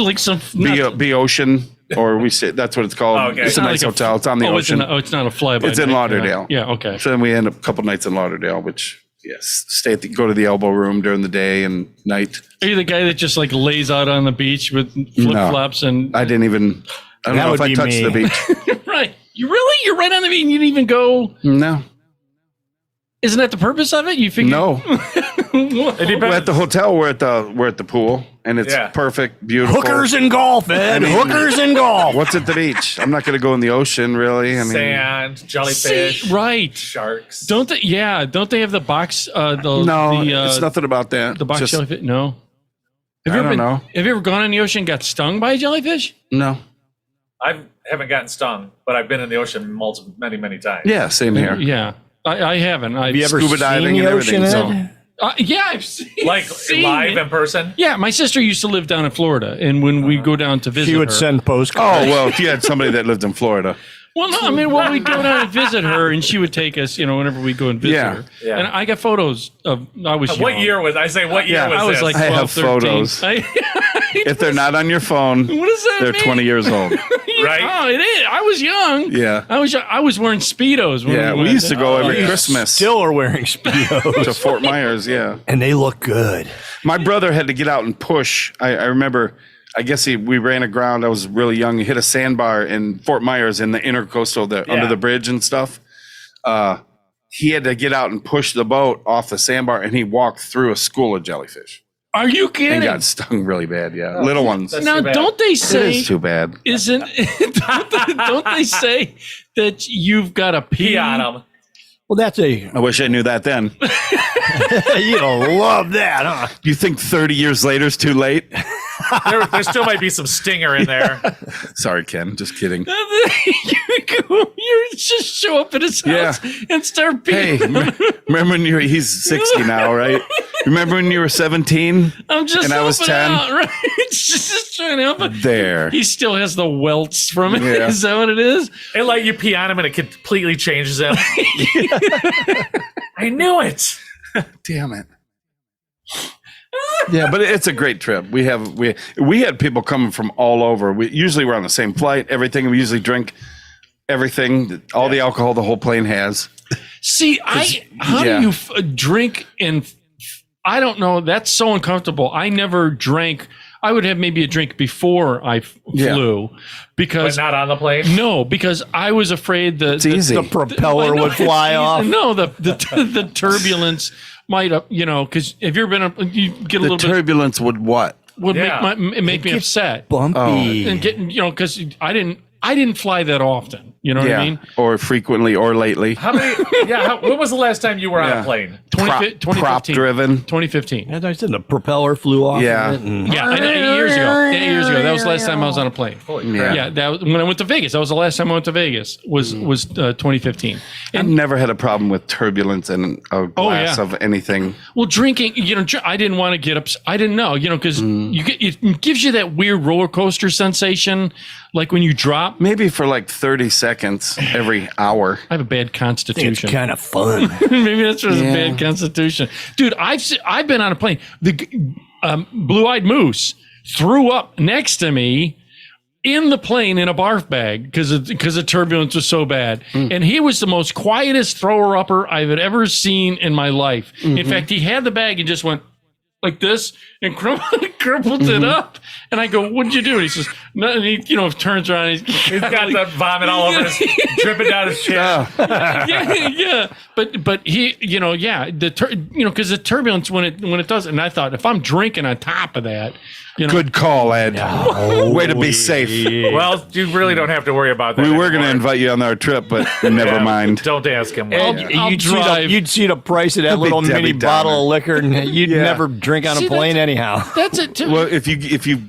Like some B Ocean, or we say that's what it's called. Oh, okay. It's a nice hotel. It's on the ocean. It's not a flyby. It's in Lauderdale. Yeah, okay. So then we end up a couple nights in Lauderdale, which go to the elbow room during the day and night. Are you the guy that just like lays out on the beach with flip flops and? I don't know if I touched the beach. Right. You're right on the beach and you didn't even go. No. Isn't that the purpose of it? You figure? No. We're at the hotel. We're at the pool, and it's perfect, beautiful. Hookers and golf, Ed. Hookers and golf. What's at the beach? I'm not going to go in the ocean, really. I mean, Sand, jellyfish, See, right? sharks. Don't they? Yeah. Don't they have the box? it's nothing about that. The box Just- jellyfish. No. I don't know. Have you ever gone in the ocean and got stung by a jellyfish? No. I haven't gotten stung, but I've been in the ocean many times. Yeah, same here. Yeah. I haven't. Have you ever Scuba seen diving the and ocean, everything, Ed? Yeah, I've seen, Like seen live it. in person. Yeah, my sister used to live down in Florida, and when we go down to visit She would her, send postcards. Oh, well, if you had somebody that lived in Florida. well, no, I mean, when we go down and visit her, and she would take us, whenever we go and visit her. Yeah. And I got photos of I was What young. year was I? Say what year was I was this? like I 12, have 13. photos. If they're not on your phone, What does that they're mean? 20 years old. Right? Oh, it is. I was young. Yeah. I was wearing Speedos. When Yeah, we went. used to go every yeah. Christmas Still are wearing Speedos. to Fort Myers, yeah. And they look good. My brother had to get out and push. I remember, I guess we ran aground. I was really young. He hit a sandbar in Fort Myers in the intercoastal, under the bridge and stuff. He had to get out and push the boat off the sandbar, and he walked through a school of jellyfish Are you and kidding? got stung really bad. Yeah, little ones. that's- Now, too bad. don't they It say? is too bad. Isn't don't they say that you've got to pee Pee on them. Well, that's a I wish I knew that then. you don't love that, huh? You think 30 years later is too late? There still might be some stinger in there. Sorry, Ken. Just kidding. you just show up at his house and start Hey, peeing. remember when he's 60 now, right? Remember when you were 17? I'm just and I was helping 10? out, right? just trying to help it. There. He still has the welts from it. Yeah. Is that what it is? And like you pee on him and it completely changes him. I knew it. Damn it. Yeah, but it's a great trip. We had people coming from all over. Usually we're on the same flight, everything. We usually drink everything, all the alcohol the whole plane has. See, how do you drink and I don't know. That's so uncomfortable. I never drank. I would have maybe a drink before I flew But because not on the plane. no, because I was afraid It's easy. The propeller would fly off. No, the turbulence might, because if you've been, you get a The little turbulence would what? bit would Yeah. make me upset. Bumpy. And getting, because I didn't. I didn't fly that often. You know what I mean? Or frequently or lately. How many? Yeah. When was the last time you were on a plane? 2015. Prop driven. 2015. As I said, the propeller flew off. Yeah. Of it and Yeah, 8 years ago. 8 years ago. That was the last time I was on a plane. Yeah. Yeah, that was, when I went to Vegas. That was the last time I went to Vegas. Was 2015. I've never had a problem with turbulence in a glass of anything. Well, drinking, I didn't want to get up. I didn't know, because it gives you that weird roller coaster sensation, like when you drop. Maybe for like 30 seconds every hour. I have a bad constitution. it's kind of fun. Maybe that's just a bad constitution, dude. I've been on a plane. The blue-eyed moose threw up next to me in the plane in a barf bag because the turbulence was so bad, and he was the most quietest thrower-upper I've ever seen in my life. In fact, he had the bag and just went like this and crumpled it up. And I go, "What'd you do?" And he says, "No." And he, turns around. And He's got the vomit all over his, dripping down his chin. yeah. But he, because the turbulence when it does, and I thought if I'm drinking on top of that, Good call, Ed. Way to be safe. Well, you really don't have to worry about that. We were going to invite you on our trip, but never mind. Don't ask him. I'll You'd drive. see the price of that It'll be little Debbie mini Downer. bottle of liquor, and you'd never drink on a plane anyhow. That's it too. Well, if you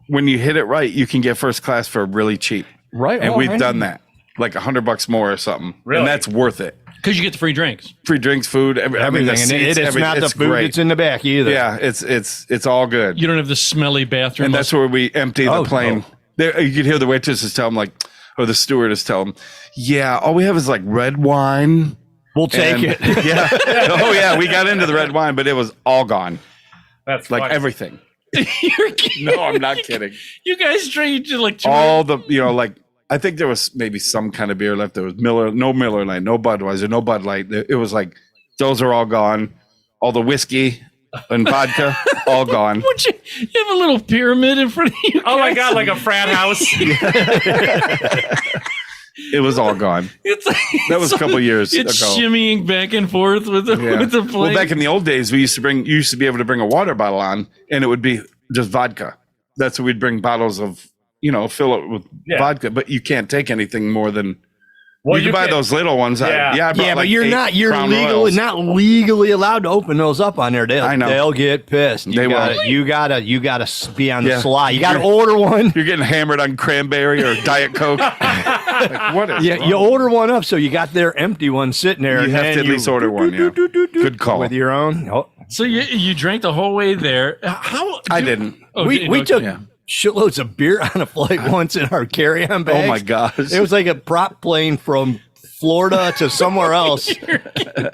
when you hit it right, you can get first class for really cheap. Right. And oh, we've right. done that. Like $100 more or something. Really? And that's worth it. Because you get the free drinks. Free drinks, food, Everything. the And seats, it's not the food great. that's in the back either. Yeah, it's all good. You don't have the smelly bathroom. And that's where we empty the Oh, plane. There, you could hear the waitresses tell them, or the stewardess tell them, yeah, all we have is like red wine. We'll take And- it. Yeah. Oh, yeah. We got into the red wine, but it was all gone. That's Like funny. everything. You're kidding. No, I'm not kidding. You guys drink like All the, I think there was maybe some kind of beer left. There was no Miller Lite, no Budweiser, no Bud Light. It was like, those are all gone. All the whiskey and vodka, all gone. Would you have a little pyramid in front of you? Oh my guys? God, like a frat house. It was all gone. It's like, That was a couple years It's ago. shimmying back and forth with the Yeah. with the plane. Well, back in the old days, you used to be able to bring a water bottle on, and it would be just vodka. That's what we'd bring bottles of, fill it with vodka. But you can't take anything more than. Well, you can buy those little ones. Yeah. I brought Yeah, but like you're 8 Crown Royals. not legally allowed to open those up on there. I know. They'll get pissed. They will. You gotta be on the Yeah. sly. You gotta order one. You're getting hammered on cranberry or Diet Coke. Like, what is Yeah, wrong? you order one up, so you got their empty one sitting there. You and have then to at least order one, yeah. Good call. with your own. Oh, So you drank the whole way there. How? I didn't. Oh, we okay. took Yeah. shitloads of beer on a flight once in our carry-on bags. Oh my gosh. It was like a prop plane from Florida to somewhere else.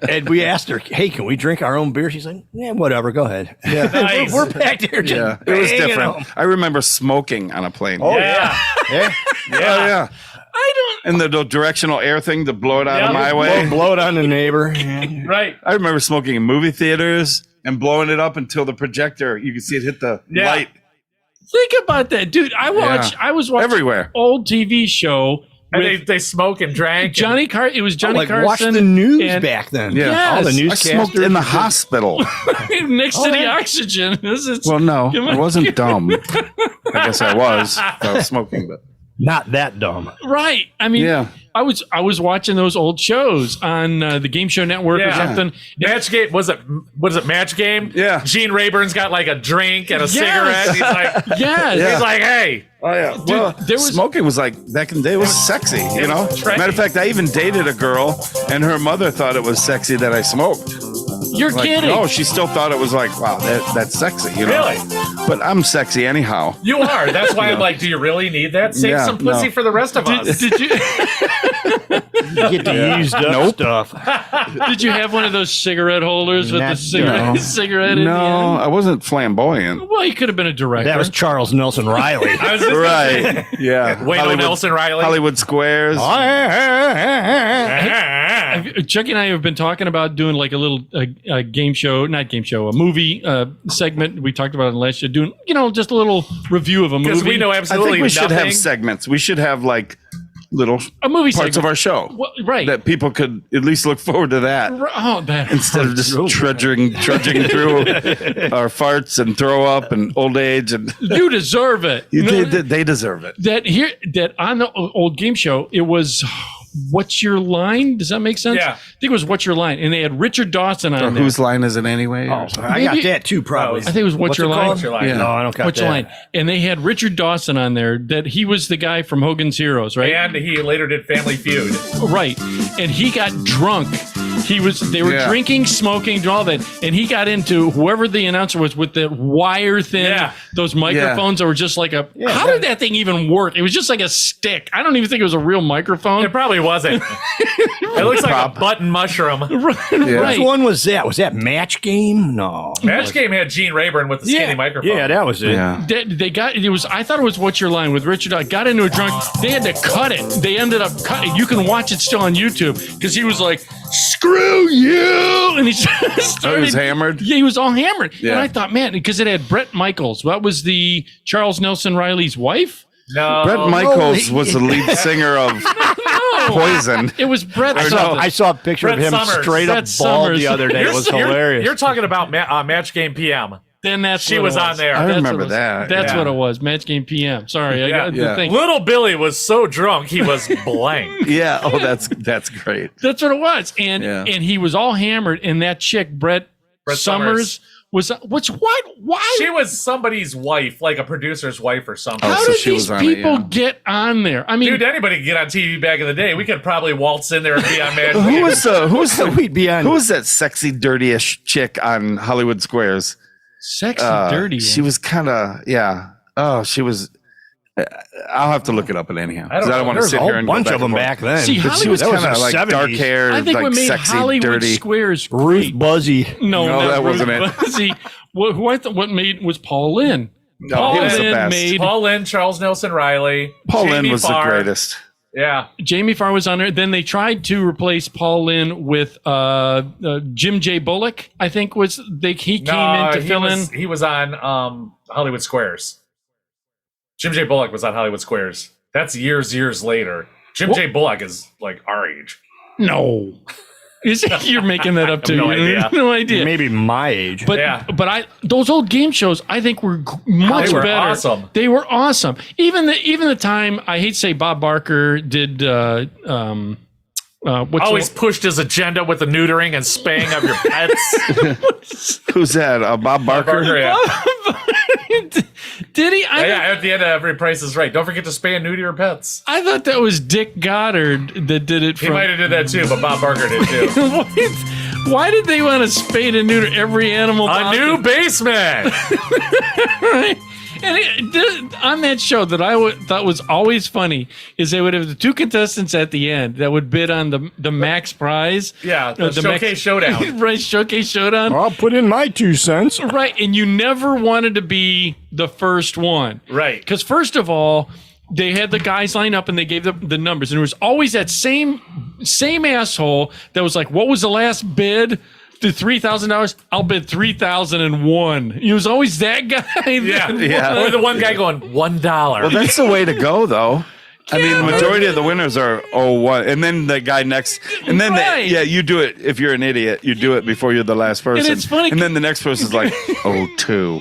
And we asked her, "Hey, can we drink our own beer?" She's like, "Yeah, whatever, go ahead." Yeah, Nice. we're back there. Just Yeah, it was banging different. them. I remember smoking on a plane. Oh Yeah. yeah, Oh, yeah. I don't. And the directional air thing to blow it out of Yeah. my way. blow it on the neighbor. Right. I remember smoking in movie theaters and blowing it up until the projector, you could see it hit the Yeah. light Think about that, dude. I was watching everywhere. old TV show And with they smoke and drank. Johnny Carson. It was Johnny Like Carson. watch the news and- back then. Yeah. all the Yes. newscasters. I smoked in the hospital. next to the yeah. oxygen. Well, no, I wasn't dumb. I guess I was. I was smoking, but Not that dumb. Right. I mean, Yeah. I was watching those old shows on the Game Show Network or Yeah. something. Match game was it Match Game? Yeah. Gene Rayburn's got like a drink and a cigarette. He's like, Yes. he's like, hey. oh yeah, well, there was- smoking was like back in the day. It was sexy, you know. trendy. Matter of fact, I even dated a girl, and her mother thought it was sexy that I smoked. You're Like, kidding. no, she still thought it was like, wow, that's sexy, you know. Really? But I'm sexy anyhow. You are. That's why I'm like, do you really need that? Save Yeah, some pussy no. for the rest of us. Did you You get to use up stuff. did you have one of those cigarette holders with the Not- cigarette no. cigarette in the No, end? I wasn't flamboyant. Well, you could have been a director. That was Charles Nelson Riley. I was just gonna say, Right. Yeah. Waylon Nelson Riley. Hollywood Squares. Chucky and I have been talking about doing like a little game show, not game show, a movie segment. We talked about it last year. Doing, just a little review of a movie. Because we know I absolutely think we should nothing. have segments. We should have like little A movie parts segment. of our show. Well, right. That people could at least look forward to that. Oh, that Instead of just trudging through our farts and throw up and old age, and you deserve it. You know, they deserve it. that on the old game show, it was What's Your Line? Does that make sense? Yeah. I think it was What's Your Line, and they had Richard Dawson on Or there. whose line is it anyway? Oh, I got that too, probably. I think it was What's Your it Line? called? What's Your Line? Yeah. No, I don't got What's that. Your Line? And they had Richard Dawson on there. That he was the guy from Hogan's Heroes, right? And he later did Family Feud. Right. And he got drunk. They were Yeah. drinking, smoking, doing all that. And he got into whoever the announcer was with the wire thin, Yeah. those microphones that were just like how did that thing even work? It was just like a stick. I don't even think it was a real microphone. It probably wasn't. It looks like a button mushroom. Right. Which one was that? Was that Match Game? No. Match Game had Gene Rayburn with the Yeah. skinny microphone. Yeah, that was it. Yeah. They got it was. I thought it was What's Your Line with Richard. I got into a drunk. They had to cut it. They ended up cutting. You can watch it still on YouTube because he was like, "Screw you," and he started. Oh, he was hammered? Yeah, he was all hammered. Yeah. And I thought, man, because it had Brett Michaels. That was the Charles Nelson Riley's wife. No. Brett Michaels was the lead singer of Poison. It was Brett. I something. saw a picture Brett of him Summers. straight up Brett bald Summers. the other day. It was hilarious. You're talking about Match Game PM. Then that's She what it was on there. I That's remember what it was. that. That's Yeah. what it was. Match Game PM. Sorry, I Yeah. got the Yeah. thing. Little Billy was so drunk he was blank. Yeah. Oh, that's great. That's what it was. And Yeah. and he was all hammered. And that chick, Brett Summers, was why? She was somebody's wife, like a producer's wife or something. Oh, How so did she these was on it, people yeah. get on there? I mean, Dude, anybody could get on TV back in the day. We could probably waltz in there and be on Match Who Game. was the We'd be on. who was that sexy dirtyish chick on Hollywood Squares? sexy, dirty. She was kind of Oh, she was. I'll have to look it up, but anyhow, I don't 'cause I know. don't want to There's sit a here whole and bunch go of them and back then. See, forth. But she was Hollywood kind of was like 70s. dark hair, I think like what made sexy, Hollywood dirty. Squares Ruth great. Buzzy. No, No, not that Ruth wasn't it. Buzzy. Who I thought what made was Paul Lynn. No, Paul he was the Lynn best. made Paul Lynn, Charles Nelson Riley. Paul Jamie Lynn was Farr. the greatest. Yeah. Jamie Farr was on there. Then they tried to replace Paul Lynn with Jim J. Bullock. I think he came in to fill in. He was on Hollywood Squares. Jim J. Bullock was on Hollywood Squares. That's years later. Jim J. Bullock is like our age. No, you're making that up too. no idea. No idea. Maybe my age. But Yeah. those old game shows I think were much They were better. awesome. They were awesome. Even the time I hate to say Bob Barker did what's Always pushed his agenda with the neutering and spaying of your pets. Who's that? Bob Barker. Barker, yeah. did he? Yeah, at the end of every Price is Right. Don't forget to spay and neuter your pets. I thought that was Dick Goddard that did it. He might have did that too, but Bob Barker did too. Why did they want to spay and neuter every animal? A new basement. Right? And on that show that I thought was always funny is they would have the two contestants at the end that would bid on the max prize. Yeah, the Showcase Showdown. Right, Showcase Showdown. I'll put in my 2 cents. Right, and you never wanted to be the first one. Right. Because first of all, they had the guys line up and they gave the numbers. And there was always that same asshole that was like, what was the last bid? The $3,000. I'll bid 3,001. He was always that guy. Yeah. Yeah. Or the one guy going $1. Well, that's the way to go, though. I mean, the majority of the winners are 01, and then the guy next, and then Right. you do it. If you're an idiot, you do it before you're the last person. it's funny- And then the next person's like 02.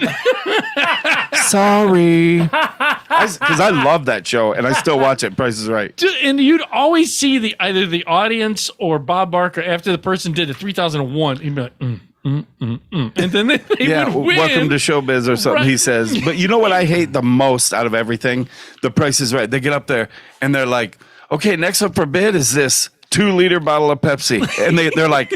Sorry, because I love that show, and I still watch it. Price is Right. And you'd always see either the audience or Bob Barker after the person did the 3,001. He'd be like, and then they Yeah, would win. welcome to showbiz or something. Right. He says. But you know what I hate the most out of everything? The Price is Right. They get up there and they're like, "Okay, next up for bid is this 2-liter bottle of Pepsi," and they're like.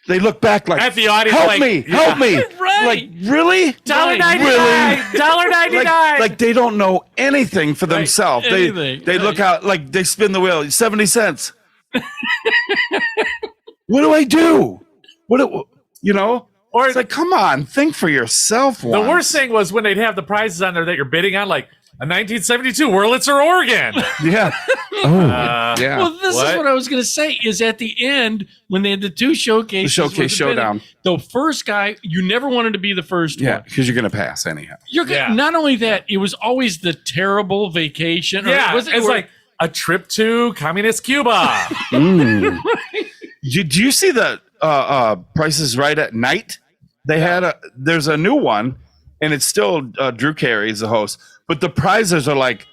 They look back like, At the audience, help like, me, yeah. help me. Right. Like, really? $1.99. Really? $1.99. Like they don't know anything for themselves. anything, They look out, like they spin the wheel, 70 cents. What do I do? You know? Or It's like, come on, think for yourself the once. worst thing was when they'd have the prizes on there that you're bidding on, like a 1972 Wurlitzer Oregon. Yeah. Yeah. Well, this is What? what I was going to say. Is at the end when they had the two showcases, The Showcase with Showdown. bidding, the first guy, you never wanted to be the first Yeah, one. because you're going to pass anyhow. You're Yeah. not only that, it was always the terrible vacation. or Yeah, was it- it's or- like a trip to communist Cuba. Did you see the Price is Right at night? They had there's a new one, and it's still Drew Carey's the host, but the prizes are like,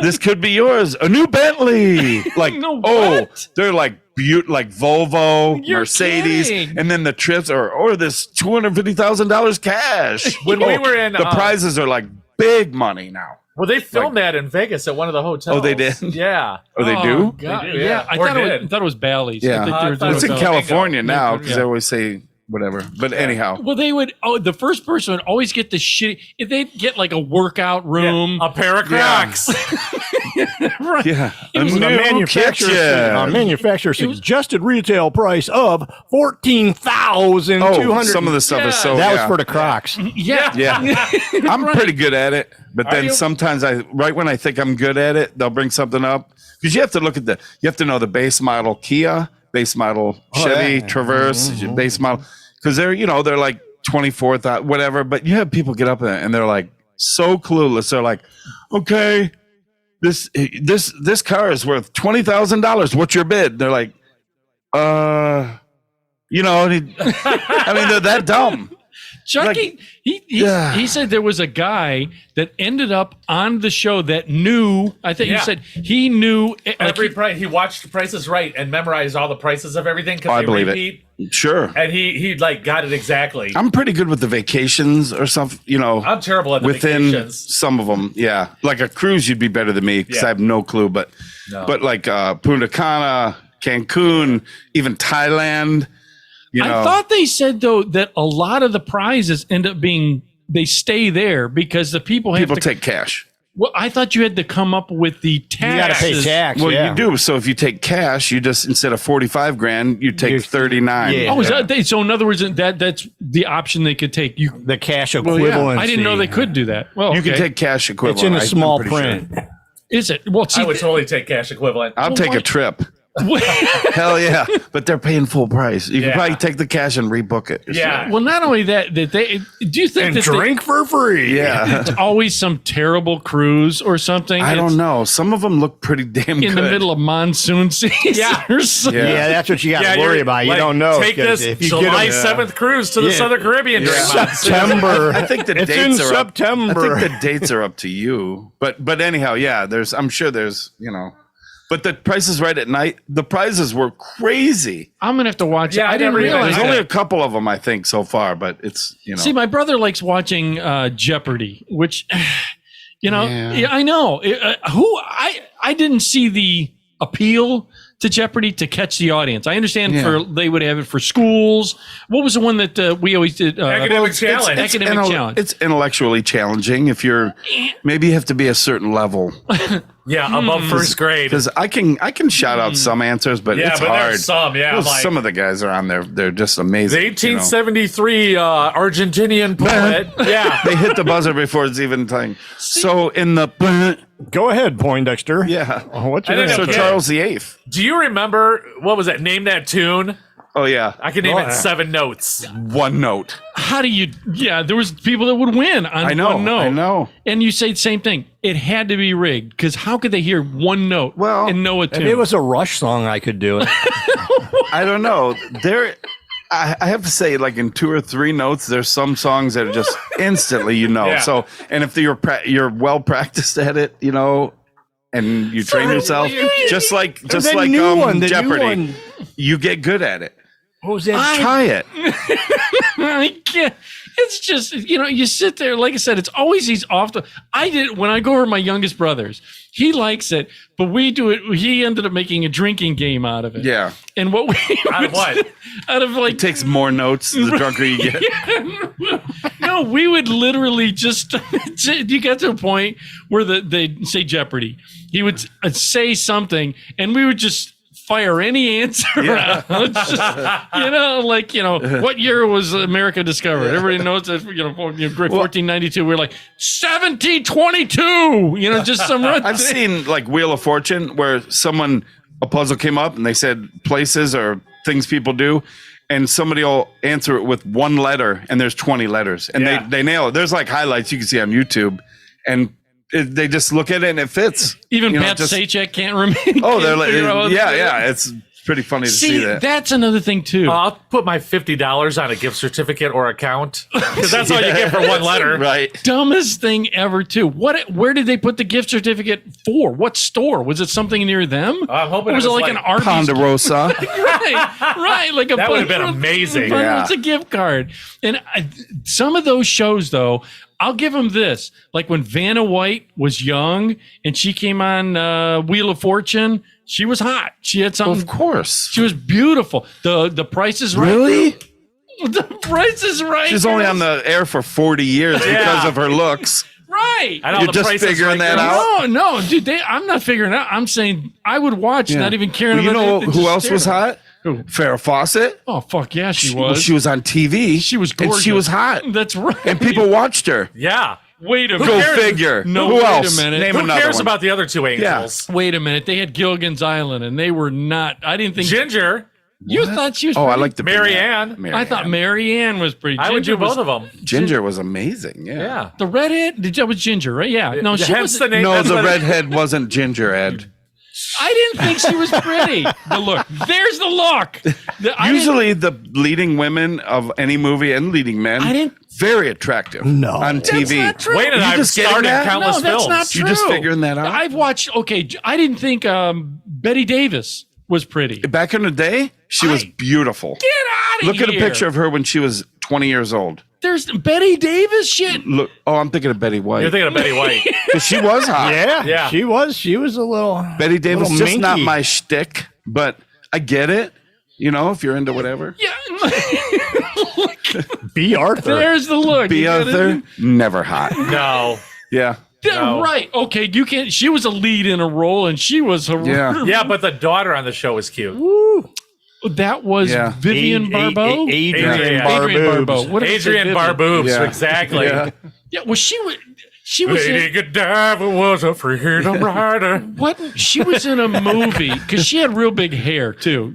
this could be yours, a new Bentley. Like, No, oh, what? they're like like Volvo, You're Mercedes, kidding. and then the trips are, or this $250,000 cash. When we were in, the prizes are like big money now. Well, they filmed that in Vegas at one of the hotels. Oh, they did? Yeah. Oh, they do? God, They do, yeah. yeah. I Or thought, did. I thought it was Bally's. Yeah. I thought they were I thought doing It's in so. Bally's. California now because Yeah. they always say whatever. But anyhow, Well, they would. Oh, the first person would always get the shitty. If they'd get like a workout room, A pair of Crocs. right? yeah, It was a a new manufacturer kitchen. suggested retail price of $14,200. Oh, some of the stuff is so. that yeah. was for the Crocs. Yeah, Yeah, I'm pretty good at it, but then you? sometimes right when I think I'm good at it, they'll bring something up because you have to look at you have to know the base model Kia, base model Chevy yeah. Traverse, base model, because they're they're like 24,000 whatever. But you have people get up there and they're like so clueless. They're like, okay, this car is worth $20,000. What's your bid? They're like, I mean, they're that dumb. Chucky, Yeah. he said there was a guy that ended up on the show that knew. I think Yeah. he said he knew Every price. He watched Prices Right and memorized all the prices of everything because I they believe repeat. it. Sure. And he like got it exactly. I'm pretty good with the vacations or something, I'm terrible at the within vacations. some of them. Yeah. Like a cruise, you'd be better than me because Yeah. I have no clue. But like Punta Cana, Cancun, even Thailand, I thought they said though that a lot of the prizes end up being they stay there because the people have people to take cash. Well, I thought you had to come up with the taxes. You got to pay tax. Well, yeah. you do. So if you take cash, you just, instead of 45 grand, you take 39. Yeah. Oh, is that so? In other words, that's the option they could take. You, The cash yeah. equivalent. I didn't know they could do that. Well, You can okay. take cash equivalent. It's in the I'm small pretty sure. print. Is it? Well, see, I would totally take cash equivalent. I'll take a trip. well, Hell yeah. But they're paying full price. You Yeah. can probably take the cash and rebook it. Yeah. not only that they do you think And that drink for free. Yeah. it's always some terrible cruise or something? I It's don't know. Some of them look pretty damn good. in the middle of monsoon season. Yeah. or something. Yeah, that's what you got to you're- worry about. You like, don't know. Take 'cause this if you July get 7th cruise to the Yeah. Southern Caribbean during monsoon. September. I think the It's dates in are September. Up. I think the dates are up to you. But anyhow, yeah, I'm sure there's, but the Price is Right at night, the prizes were crazy. I'm gonna have to watch Yeah, it. I I didn't never even- realize There's only a that. couple of them, I think, so far, but it's, See, my brother likes watching Jeopardy, which, Yeah. yeah, I know. I didn't see the appeal to Jeopardy to catch the audience. I understand Yeah. they would have it for schools. What was the one that we always did? Academic challenge. Academic challenge. It's intellectually challenging if maybe you have to be a certain level. Yeah, above first grade. Because I can shout out some answers, but Yeah, it's but hard. there's some, yeah, Well, like- some of the guys are on there. They're just amazing. The 1873 Argentinian poet. Yeah. They hit the buzzer before it's even time. So in the Go ahead, Poindexter. yeah. Oh, what's I your didn't So know- name? Charles VIII. Do you remember, what was it? Name that tune. Oh yeah, I can name Oh, it yeah. 7 notes. one note. How do you? Yeah, there was people that would win on I know. one note. I know. And you say the same thing. It had to be rigged because how could they hear one note Well, and know a If tune? it was a Rush song, I could do it. I don't know. I have to say, like in 2 or 3 notes, there's some songs that are just instantly, Yeah. So, and if you're well practiced at it, and you train yourself, just like the new one, the new Jeopardy, one. you get good at it. What was that? Try it. I can't. It's just you sit there. Like I said, it's always these off the. I did when I go over to my youngest brother's. He likes it, but we do it. He ended up making a drinking game out of it. Yeah, And what we Out of what? out of like it takes more notes the drunker you get. no, we would literally just you get to a point where they'd say Jeopardy. He would say something, and we would just fire any answer out. It's just, what year was America discovered? Everybody knows that, 1492. We're like 1722. Just some. I've seen like Wheel of Fortune where a puzzle came up and they said places or things people do, and somebody will answer it with one letter, and there's 20 letters, and Yeah. they nail it. There's like highlights you can see on YouTube, and they just look at it and it fits. Even You know, Pat just- Sajak can't remember. Oh, they're like, yeah. It's pretty funny to see that. That's another thing too. I'll put my $50 on a gift certificate or account because that's all you get for one letter. Right. Dumbest thing ever too. Where did they put the gift certificate for? What store? Was it something near them? I'm hoping Or was it it was like an like Arby's? Ponderosa. right, like a That would have been amazing. Yeah. It's a gift card. And some of those shows, though, I'll give them this. Like when Vanna White was young and she came on Wheel of Fortune, she was hot. She had something. Of course. She was beautiful. The Price is Right. Really? The Price is Right. She's only on the air for 40 years because of her looks. Right. I know You're the just Price is figuring Right that girls. out? No, dude. I'm not figuring it out. I'm saying I would watch, Yeah. not even caring Well, you about know it. who Just else was stare. hot? Who? Farrah Fawcett. Oh fuck yeah, she Well, was. she was on TV. She was And gorgeous. she was hot. That's right. And people watched her. Yeah. Wait a Go minute. figure. No, Who wait else? a minute. Name Who another cares one. about the other two angels? Wait a minute. They had Gilligan's Island, and they were not. I didn't think Ginger, you thought she was. Oh, I pretty? like the Mary brunette. Ann. Mary I thought Ann. Mary Ann was pretty. I would Ginger do both was- of them. Ginger was amazing. Yeah. Yeah. The redhead. That was Ginger, right? Yeah. No, she Hence was. the name. No, that's the what- redhead wasn't Ginger, Ed. I didn't think she was pretty. The look. There's the look. Usually, the leading women of any movie and leading men, I didn't- very attractive. No. on That's TV. not true. Wayne and You I have just getting starred in that? countless No, that's films. not true. You just figuring that out? I've watched. Okay, I didn't think Betty Davis was pretty. Get Back in the day, she was beautiful. out of Look here. at a picture of her when she was 20 years old. There's Betty Davis shit. Look, oh, I'm thinking of Betty White. You're thinking of Betty White. 'Cause she was hot. Yeah, Yeah. She was a little Betty Davis, little just not minky. my shtick, but I get it. You know, if you're into whatever. Yeah. B. Arthur. There's the look. Be You know out what I there, mean? never hot. No. Yeah. Yeah, No. right. Okay, you can't. She was a lead in a role, and she was a. Yeah. Yeah, but the daughter on the show was cute. That was Yeah. Vivian Barbeau. Adrian Adrian Barbeau. What did I say, Adrian Vivian? Barboobs, Yeah. exactly. Yeah. Yeah, well, she was. She was Lady in, Godiva was a freedom rider. what? She was in a movie because she had real big hair too.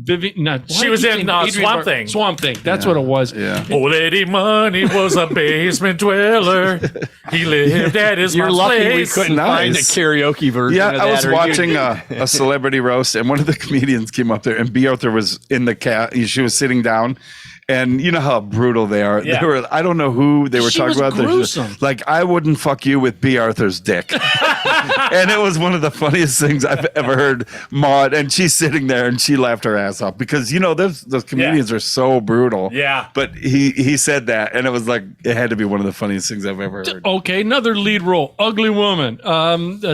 Vivian. Not, why She do I was keep in, saying Adrian Swamp Thing. Swamp Thing. That's what it was. Yeah. Old Lady Money was a basement dweller. He lived at his You're mom's lucky we place. couldn't find a Nice. karaoke version. Yeah, of I that, was or you- watching a celebrity roast, and one of the comedians came up there, and B. Arthur was in the cat. She was sitting down, and you know how brutal they are. Yeah. They were, I don't know who they were She talking was about. They're just gruesome. like, I wouldn't fuck you with B. Arthur's dick. And it was one of the funniest things I've ever heard. Maud, and she's sitting there, and she laughed her ass off because you know those comedians are so brutal. Yeah. But he said that, and it was like it had to be one of the funniest things I've ever heard. Okay, another lead role. Ugly Woman.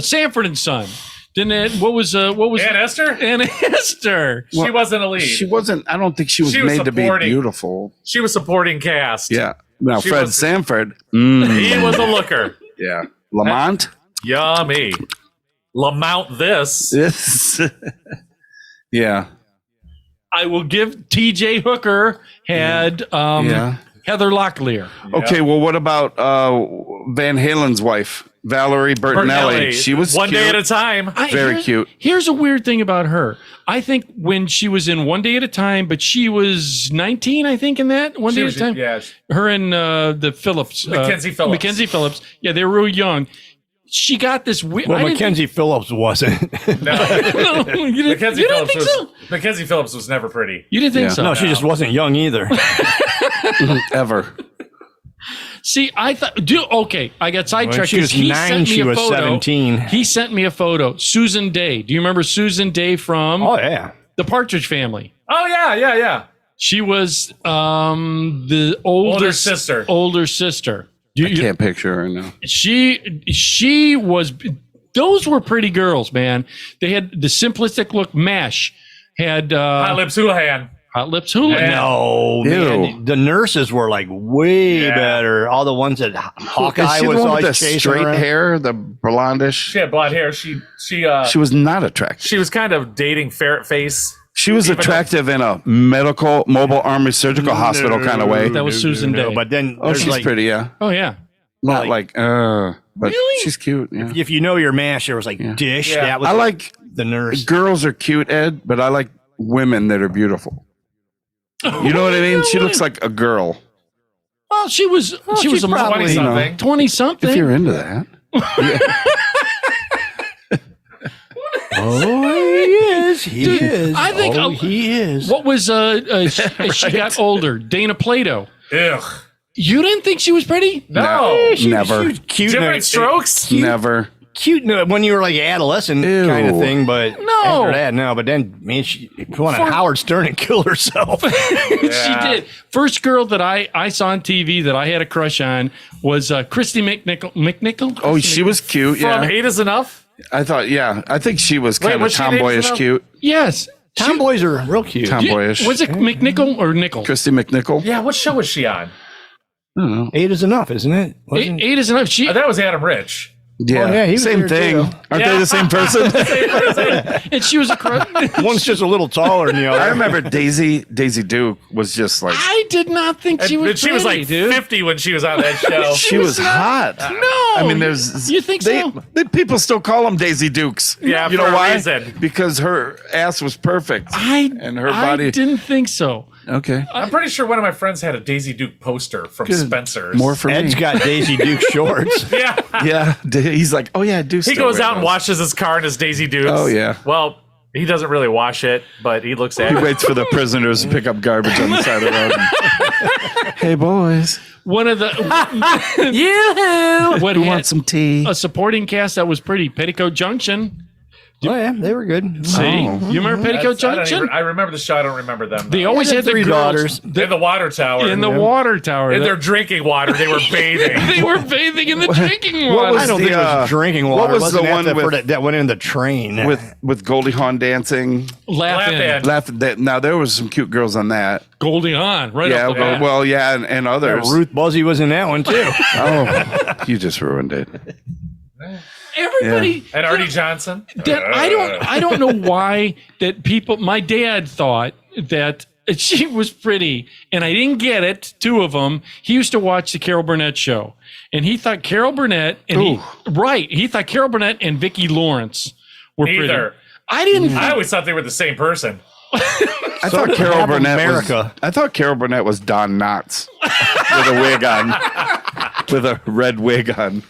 Sanford and Son. Didn't it? What was? Aunt Esther? Aunt Esther. She wasn't a lead. She wasn't. I don't think she was She was made to be supporting. beautiful. She was supporting cast. Yeah. Now She Fred was- Sanford. He was a looker. Yeah. Lamont. Yummy. Lamount this. This. Yeah. I will give T.J. Hooker had Yeah. Heather Locklear. Okay. Well, what about Van Halen's wife, Valerie Bertinelli? She was one cute. day at a time. Very cute. Here's a weird thing about her. I think when she was in One Day at a Time, but she was 19, I think, in that One Day at a Time. Yeah. Her and the Phillips. Mackenzie Phillips. Mackenzie Phillips. Yeah, they were real young. She got this weird. Well, Mackenzie Phillips wasn't. No, you didn't, Mackenzie you didn't Phillips think was so? Mackenzie Phillips was never pretty. You didn't think Yeah. so? No, she just wasn't young either. Ever. See, I thought, okay, I got sidetracked. When she was 'cause he 9, sent me she a was photo. 17. He sent me a photo. Susan Day. Do you remember Susan Day from Oh yeah. The Partridge Family? Oh yeah, yeah, yeah. She was the oldest sister. Older sister. I can't picture her now. She was. Those were pretty girls, man. They had the simplistic look. MASH had Hot Lips Houlihan. Hot Lips Hooligan. No, Ew. man. The nurses were like way Yeah. better. All the ones that Is Hawkeye she the was one with always the chasing straight around? hair, the blondish? She had blonde hair. She She was not attractive. she was kind of dating Ferret Face. She was attractive in a medical mobile army surgical hospital kind of way. That was Susan Day. But then Oh, there's she's like, pretty, yeah. Oh yeah. Not like, but Really? she's cute. Yeah. if you know your MASH, there was like Dish. Yeah. That was I like the nurse. girls are cute, Ed, but I like women that are beautiful. You know what I mean? She looks like a girl. Well, she was. she was she's a probably, 20 something. 20 something. If you're into that. Oh, he is. He Dude, is. I think he is. What was she got older? Dana Plato. Ugh. You didn't think she was pretty? No. Never. She was cute. Different strokes? Never. Cute when you were like adolescent kind of Ew. thing, but No. after that, no. But then, man, she went on Howard Stern and killed herself. She did. First girl that I saw on TV that I had a crush on was Christy McNichol. Oh, she was cute. From Yeah. 8 is Enough? I thought, yeah. I think she was kind of was she an tomboyish age cute. Yes. Tomboys are real cute. Tomboyish. Was it McNichol or Nickel? Christy McNichol? Yeah, what show was she on? I don't know. 8 is enough, isn't it? Wasn't- Eight is enough. That was Adam Rich. Yeah, yeah, he was same there thing. too. Aren't Yeah. they the same person? And she was a crush. One's just a little taller than the other. I remember Daisy Duke was just like, I did not think she was She was pretty, like dude. 50 when she was on that show. she was hot. No. I mean, there's. You think so? People still call them Daisy Dukes. Yeah, you for know a why? reason. Because her ass was perfect. And her I body. didn't think so. Okay. I'm pretty sure one of my friends had a Daisy Duke poster from Spencer's. More for Ed's me. got Daisy Duke shorts. Yeah. Yeah. He's like, oh yeah, I do. He still goes wear out and those. washes his car in his Daisy Dukes. Oh, yeah. Well, he doesn't really wash it, but he looks at He it. waits for the prisoners to pick up garbage on the side of the road. Hey boys, One of the what who had wants some tea? a supporting cast that was pretty. Petticoat Junction. Oh yeah, they were good. See, you remember Petticoat Junction? I remember the show. I don't remember them. They though. always had the three girls daughters. in the water tower. in the water tower. in their drinking water. They were bathing. They were bathing in the drinking What water. was I don't the, think it was drinking water. what was Wasn't the that one for with- that went in the train with Goldie Hawn dancing? Laughing. Laugh-In. That now there was some cute girls on that. Goldie Hawn, right Yeah, up the bat. well, yeah, and others. Ruth Buzzy was in that one too. Oh, you just ruined it. Everybody. And Artie Johnson. That I don't know why that people. My dad thought that she was pretty, and I didn't get it. Two of them. He used to watch the Carol Burnett show, and he thought Carol Burnett and he thought Carol Burnett and Vicki Lawrence were Neither. pretty. I didn't. I always thought they were the same person. I So thought did Carol half of Burnett America. I thought Carol Burnett was Don Knotts with a wig on, with a red wig on.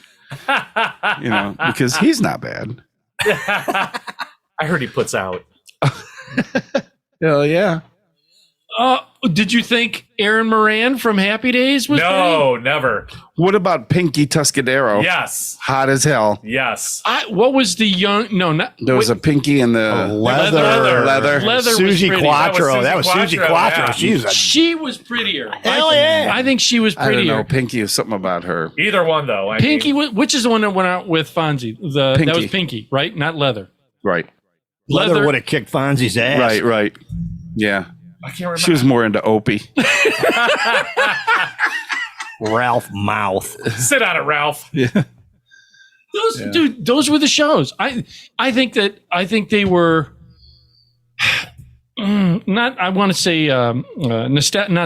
You know, because he's not bad. I heard he puts out. Hell yeah. Did you think Aaron Moran from Happy Days was No, never. What about Pinky Tuscadero? Yes. Hot as hell. Yes. pretty? What was the young? No, not There was a Pinky in the Leather. Leather Susie was pretty. Quattro. That was Susie Quattro, yeah. She's a She was prettier. Hell yeah. I think she was I don't prettier. know. Pinky is something about her. Either one, though. I Pinky, mean, which is the one that went out with Fonzie? That Pinky. was Pinky, right? Not Leather. Right. Leather would have kicked Fonzie's ass. Right. Yeah. I can't remember. She was more into Opie. Ralph Mouth. Sit on it, Ralph. Dude, those were the shows. I think they were not. I want to say not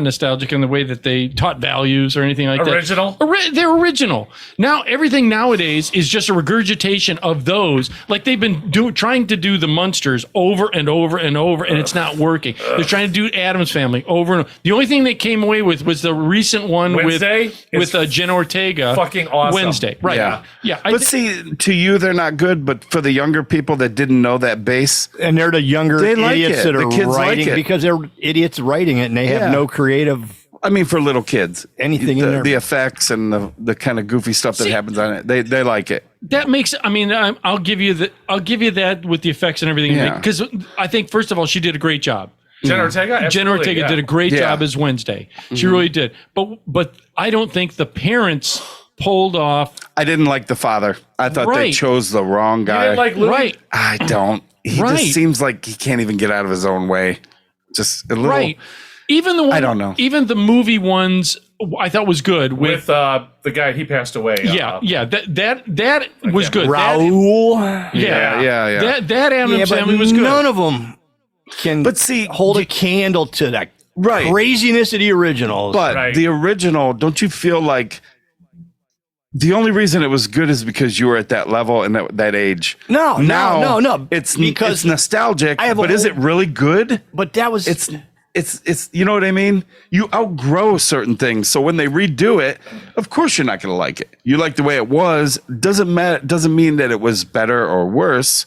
nostalgic in the way that they taught values or anything like Original? that. They're original. Now everything nowadays is just a regurgitation of those. Like they've been trying to do the Munsters over and over and over, and it's not working. They're trying to do Addams Family over and over. The only thing they came away with was the recent one Wednesday with is Jen Ortega. fucking awesome. Wednesday, right? Yeah. Yeah. But see, to you, they're not good. But for the younger people that didn't know that base, And they're the younger They like idiots it. that The are kids like writing it. because they're idiots writing it and they Yeah. have no creative I mean, for little kids, anything in there. the effects and the kind of goofy stuff that happens on it, they like it. That makes. I mean, I'll give you that with the effects and everything. Yeah. Because I think first of all, she did a great job. Jen Ortega? Jen Absolutely, Ortega yeah. did a great Yeah. job as Wednesday. She really did. But I don't think the parents pulled off. I didn't like the father. I thought they Right. chose the wrong You guy. didn't like Louis? Right. I don't. He Right. just seems like he can't even get out of his own way. Just a little. Right. Even the one, I don't know. Even the movie ones, I thought was good. With the guy, he passed away. Yeah. That was good. Raoul. Yeah. That Addams Family was good. none of them can But see, hold a candle to that Right. craziness of the originals. But Right. the original, don't you feel like the only reason it was good is because you were at that level and that age? No. Now no. It's because nostalgic, I have a but is whole- it really good? But that was It's it's you know what I mean? You outgrow certain things. So when they redo it, of course you're not going to like it. You like the way it was. Doesn't matter. Doesn't mean that it was better or worse.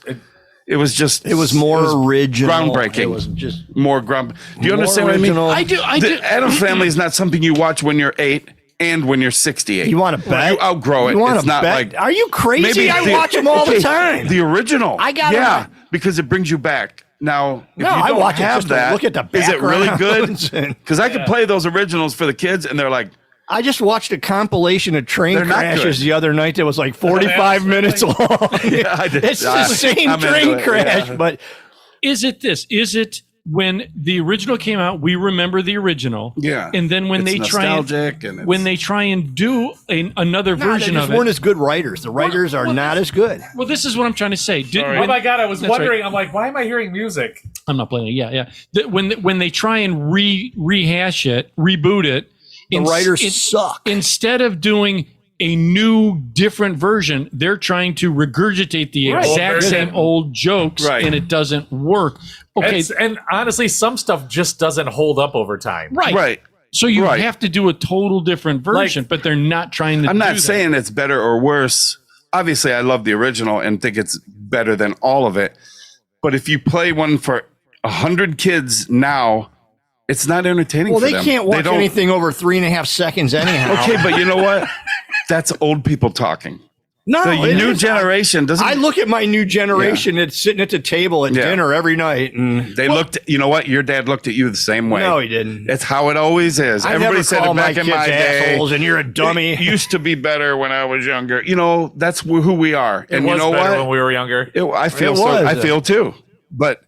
It was more original, groundbreaking. It was just more ground. Do you understand original. what I mean? I do. The Addams Family is not something you watch when you're 8 and when you're 68. You want to bet? You outgrow it. You want It's to not bet? like Are you crazy? I watch them all the time. The original. I got yeah, because it brings you back. Now, if No, you I don't watch it have just to that, look at the is it really good? backgrounds. Because I could play those originals for the kids, and they're like, I just watched a compilation of train They're not crashes good. the other night that was like 45 minutes long. yeah, I did. It's the same I'm into train it, crash, yeah. but Is it this? Is it when the original came out, we remember the original? Yeah. And then when It's they nostalgic and it's- when they try and do another they version just of weren't it. as good writers. The writers are not as good. Well, this is what I'm trying to say. Oh my god, I was That's wondering. right. I'm like, why am I hearing music? I'm not playing it. Yeah. When they try and rehash it, reboot it, The writers suck. Instead of doing a new, different version, they're trying to regurgitate the Right. exact Old same version. old jokes, Right. and it doesn't work. Okay, And honestly, some stuff just doesn't hold up over time. right. right. So you Right. have to do a total different version, but they're not trying to. I'm do not that. saying it's better or worse. Obviously, I love the original and think it's better than all of it. But if you play one for 100 kids now, it's not entertaining Well, for they them. can't watch don't- anything over 3.5 seconds anyhow. Okay, but you know what? That's old people talking. No, The it new is- generation doesn't. I look at my new generation that's sitting at the table at Yeah. dinner every night, and They looked. You know what? Your dad looked at you the same way. no, he didn't. It's how it always is. I Everybody never said call it back my in kids my day. assholes, and you're a dummy. It used to be better when I was younger. You know, that's who we are. It And was you know better what? when we were younger. I feel It so. was. I feel too. But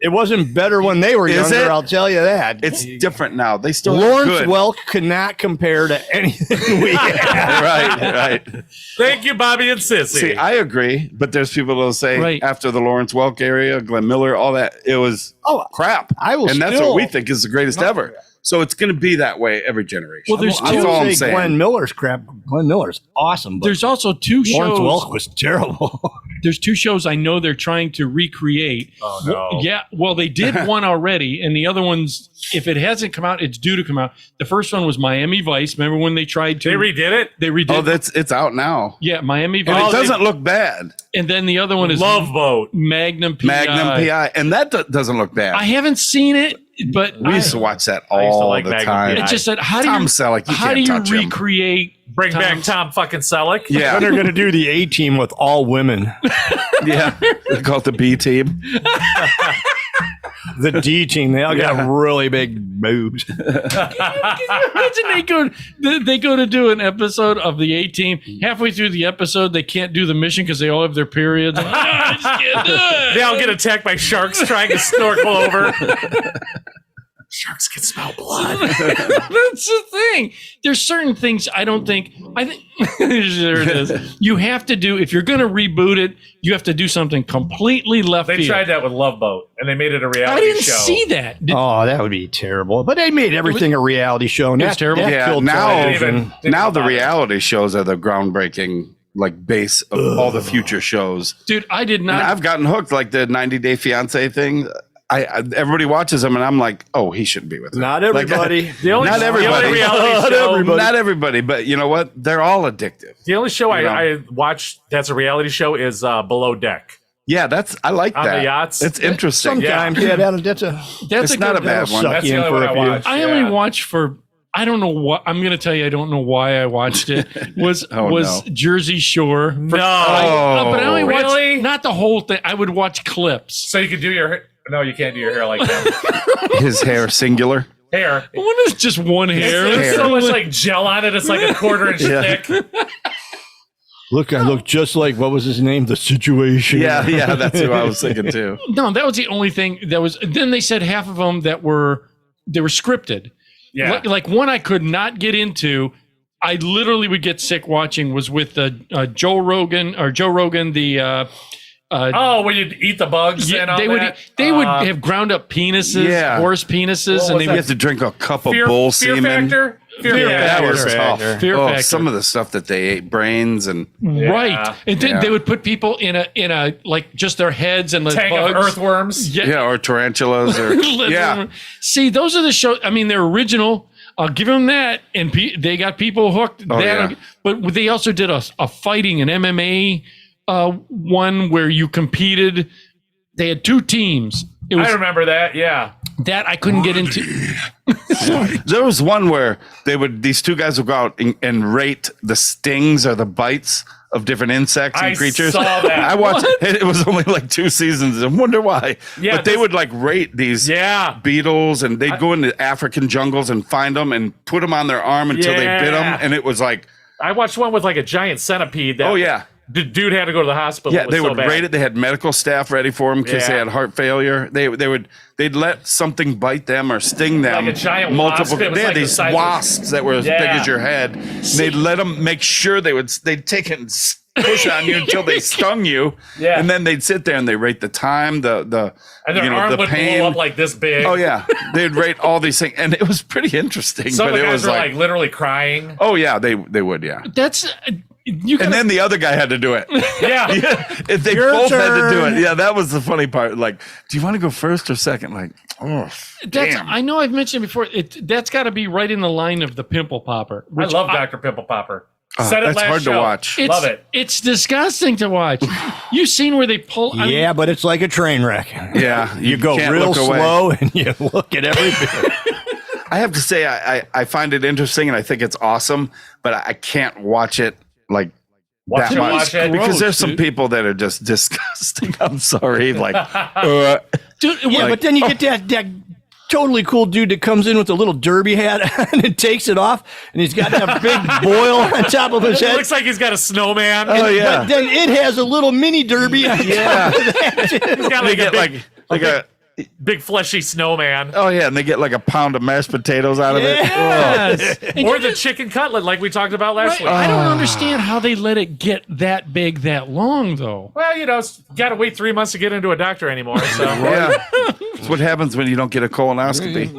It wasn't better when they were Is younger, it? I'll tell you that. it's different now. They still Lawrence good. Welk could not compare to anything we had. right. Thank you, Bobby and Sissy. See, I agree, but there's people that'll say Right. after the Lawrence Welk area, Glenn Miller, all that, it was crap. I will and that's still- what we think is the greatest ever. So it's going to be that way every generation. Well, there's I that's all I'm won't say saying. Glenn Miller's crap. Glenn Miller's awesome, but There's also two Lawrence shows. Welk was terrible. There's two shows I know they're trying to recreate. Oh, no. Yeah, well, they did one already, and the other one's, if it hasn't come out, it's due to come out. The first one was Miami Vice. Remember when they tried to? They redid it. They redid. Oh, it's out now. yeah, Miami And Vice. it doesn't look bad. And then the other one is Love Boat. Magnum PI. Magnum PI. And that doesn't look bad. I haven't seen it, but we used to watch that I used to all like the Magnum time. PI. It just said, how do Tom you Selleck, you how can't do you touch him. recreate? Bring back Tom's- Tom fucking Selleck. Yeah. Then they're going to do the A team with all women. Yeah. They call it the B team. The D team, they all got really big boobs. Can you imagine they go to do an episode of the A Team. Halfway through the episode, they can't do the mission because they all have their periods. I just can't do it. They all get attacked by sharks trying to snorkel over. Sharks can smell blood. That's the thing. There's certain things I don't think. I think there it is. You have to do if you're going to reboot it. You have to do something completely left They field. tried that with Love Boat, and they made it a reality I didn't show. see that. Oh, that would be terrible. But they made everything a reality show. And It was terrible. That Yeah, killed now- television. Didn't Now the bother. reality shows are the groundbreaking like base of all the future shows. Dude, I did And not. I've gotten hooked like the 90 Day Fiance thing. I everybody watches them and I'm like, oh, he shouldn't be with her. Not Like, everybody. The only, Not the everybody. only reality Not show. everybody. Not everybody, but you know what? They're all addictive. The only show You know? I watch that's a reality show is Below Deck. Yeah, I like On that. the yachts? It's interesting. Sometimes, yeah, that's a. that's It's not a bad that'll one. suck That's you the in only for one a I few. watch. I only watched for. I don't know what I'm going to tell you. I don't know why I watched it. Was Oh, was no. Jersey Shore? No. But I only watched Really? not the whole thing. I would watch clips. So you could do your hair. No, you can't do your hair like that. His hair singular. Hair. What is just one hair? There's so much like gel on it. It's like a quarter inch Yeah. thick. Look, I look just like, what was his name? The Situation. Yeah, that's who I was thinking too. No, that was the only thing that was. Then they said half of them they were scripted. Yeah. Like one I could not get into. I literally would get sick watching. Was with Joe Rogan, the. Oh, when you eat the bugs Yeah, and all they that? would have ground up penises, Yeah. horse penises, What and was they You would have to drink a cup of Fear, bull Fear semen. Factor? Fear That was Factor. tough. Fear Factor. Some of the stuff that they ate, brains and Right. And then Yeah. they would put people in a like just their heads and the Tank bugs. of earthworms. or tarantulas or yeah. See, those are the shows. I mean, they're original. I'll give them that, and they got people hooked. Oh, yeah. But they also did a fighting, an MMA one where you competed. They had two teams. It was I remember that. Yeah. that I couldn't get into. There was one where these two guys would go out and rate the stings or the bites of different insects and I creatures. saw that. I watched it. It was only like 2 seasons. I wonder why. Yeah, but they would like rate these beetles, and they'd go into African jungles and find them and put them on their arm until they bit them. And it was like, I watched one with like a giant centipede. That oh yeah. the dude had to go to the hospital. Yeah, It was they so would bad. rate it. They had medical staff ready for them because they Yeah. had heart failure. They'd let something bite them or sting them. Like a giant multiple. wasp. It was They had like the these size of- wasps that were as big as your head. And they'd let them make sure they'd take it and push on you until they stung you. Yeah. And then they'd sit there and they rate the time, the And their arm the would pain. blow up like this big. Oh yeah, they'd rate all these things, and it was pretty interesting. Some but of the it guys was were like literally crying. oh yeah, they would, yeah. That's you. And then the other guy had to do it. Yeah. If they Your both had to do turn. it. Yeah, that was the funny part. Like, do you want to go first or second? Like, oh, That's, damn. I know I've mentioned before. That's got to be right in the line of the pimple popper. I which love Dr. Pimple Popper. Said it that's last hard to show. watch. Love it. It's disgusting to watch. You've seen where they pull. I mean, Yeah, but it's like a train wreck. Yeah, You go can't real look away. slow and you look at every bit. I have to say, I find it interesting and I think it's awesome, but I can't watch it like Watch that it, much watch it. because Gross, there's some dude. people that are just disgusting. I'm sorry, like, dude, Yeah, but then you get that totally cool dude that comes in with a little derby hat and takes it off, and he's got that big boil on top of his It head. looks like he's got a snowman. oh yeah, But then it has a little mini derby. On yeah. He's got They like a get big, like a big fleshy snowman. oh yeah, and they get like a pound of mashed potatoes out of it. yes. And Or you the just- chicken cutlet like we talked about last right, week. I don't understand how they let it get that big that long though. Well, you know, got to wait 3 months to get into a doctor anymore. So, Yeah, it's what happens when you don't get a colonoscopy.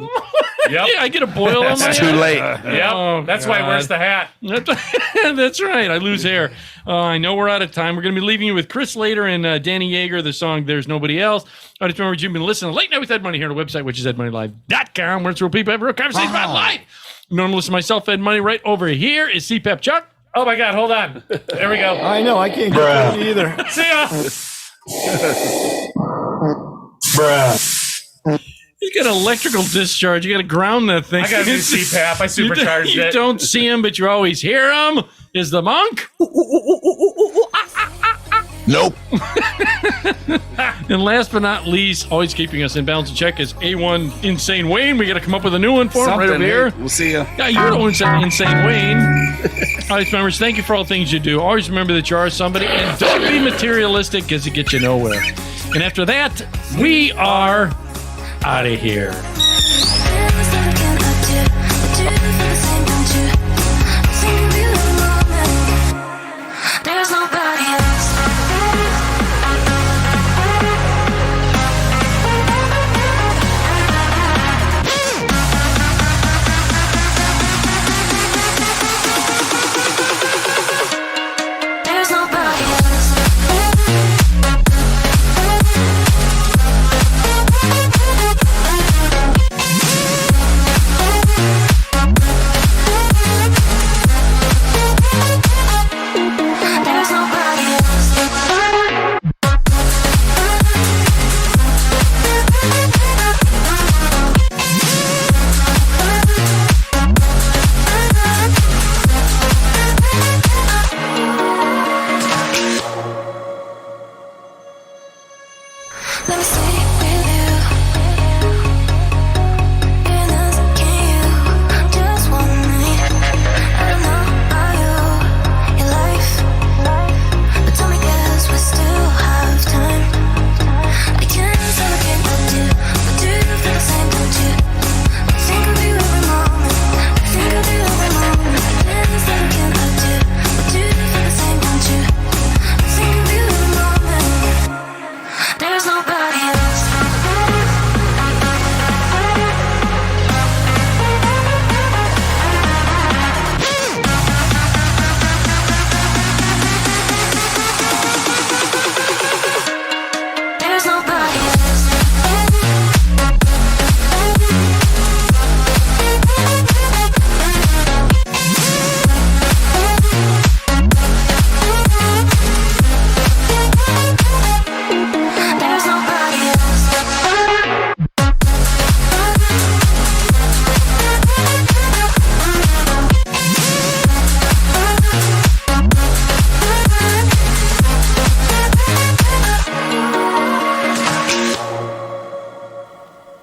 yep. Yeah, I get a boil on my It's too head. late. Yep. Oh, That's why he wears God. the hat. That's right. I lose hair. I know we're out of time. We're going to be leaving you with Chris Later and Danny Yeager, the song There's Nobody Else. I just remember you've been listening to Late Night with Ed Money here on the website, which is edmoneylive.com, where it's real people have real conversations about life. You know, I'm listening to myself, Ed Money. Right over here is CPAP Chuck. Oh my God, hold on. There we go. I know, I can't get it either. See ya. He's got electrical discharge. You got to ground that thing. I got a new CPAP. I supercharged you it. don't see him, but you always hear him. Is the monk. Nope. And last but not least, always keeping us in balance and check is A1 Insane Wayne. We got to come up with a new one for him right over Something here. We'll see you. Yeah, you're the insane Wayne. All right, members, thank you for all the things you do. Always remember that you are somebody, and don't be materialistic because it gets you nowhere. And after that, we are out of here. There's nobody else. There's nobody else.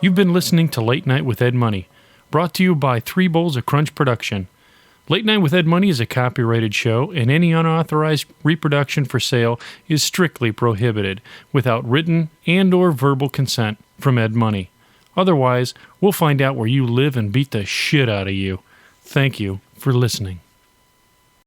You've been listening to Late Night with Ed Money, brought to you by 3 Bowls of Crunch Production. Late Night with Ed Money is a copyrighted show, and any unauthorized reproduction for sale is strictly prohibited without written and or verbal consent from Ed Money. Otherwise, we'll find out where you live and beat the shit out of you. Thank you for listening.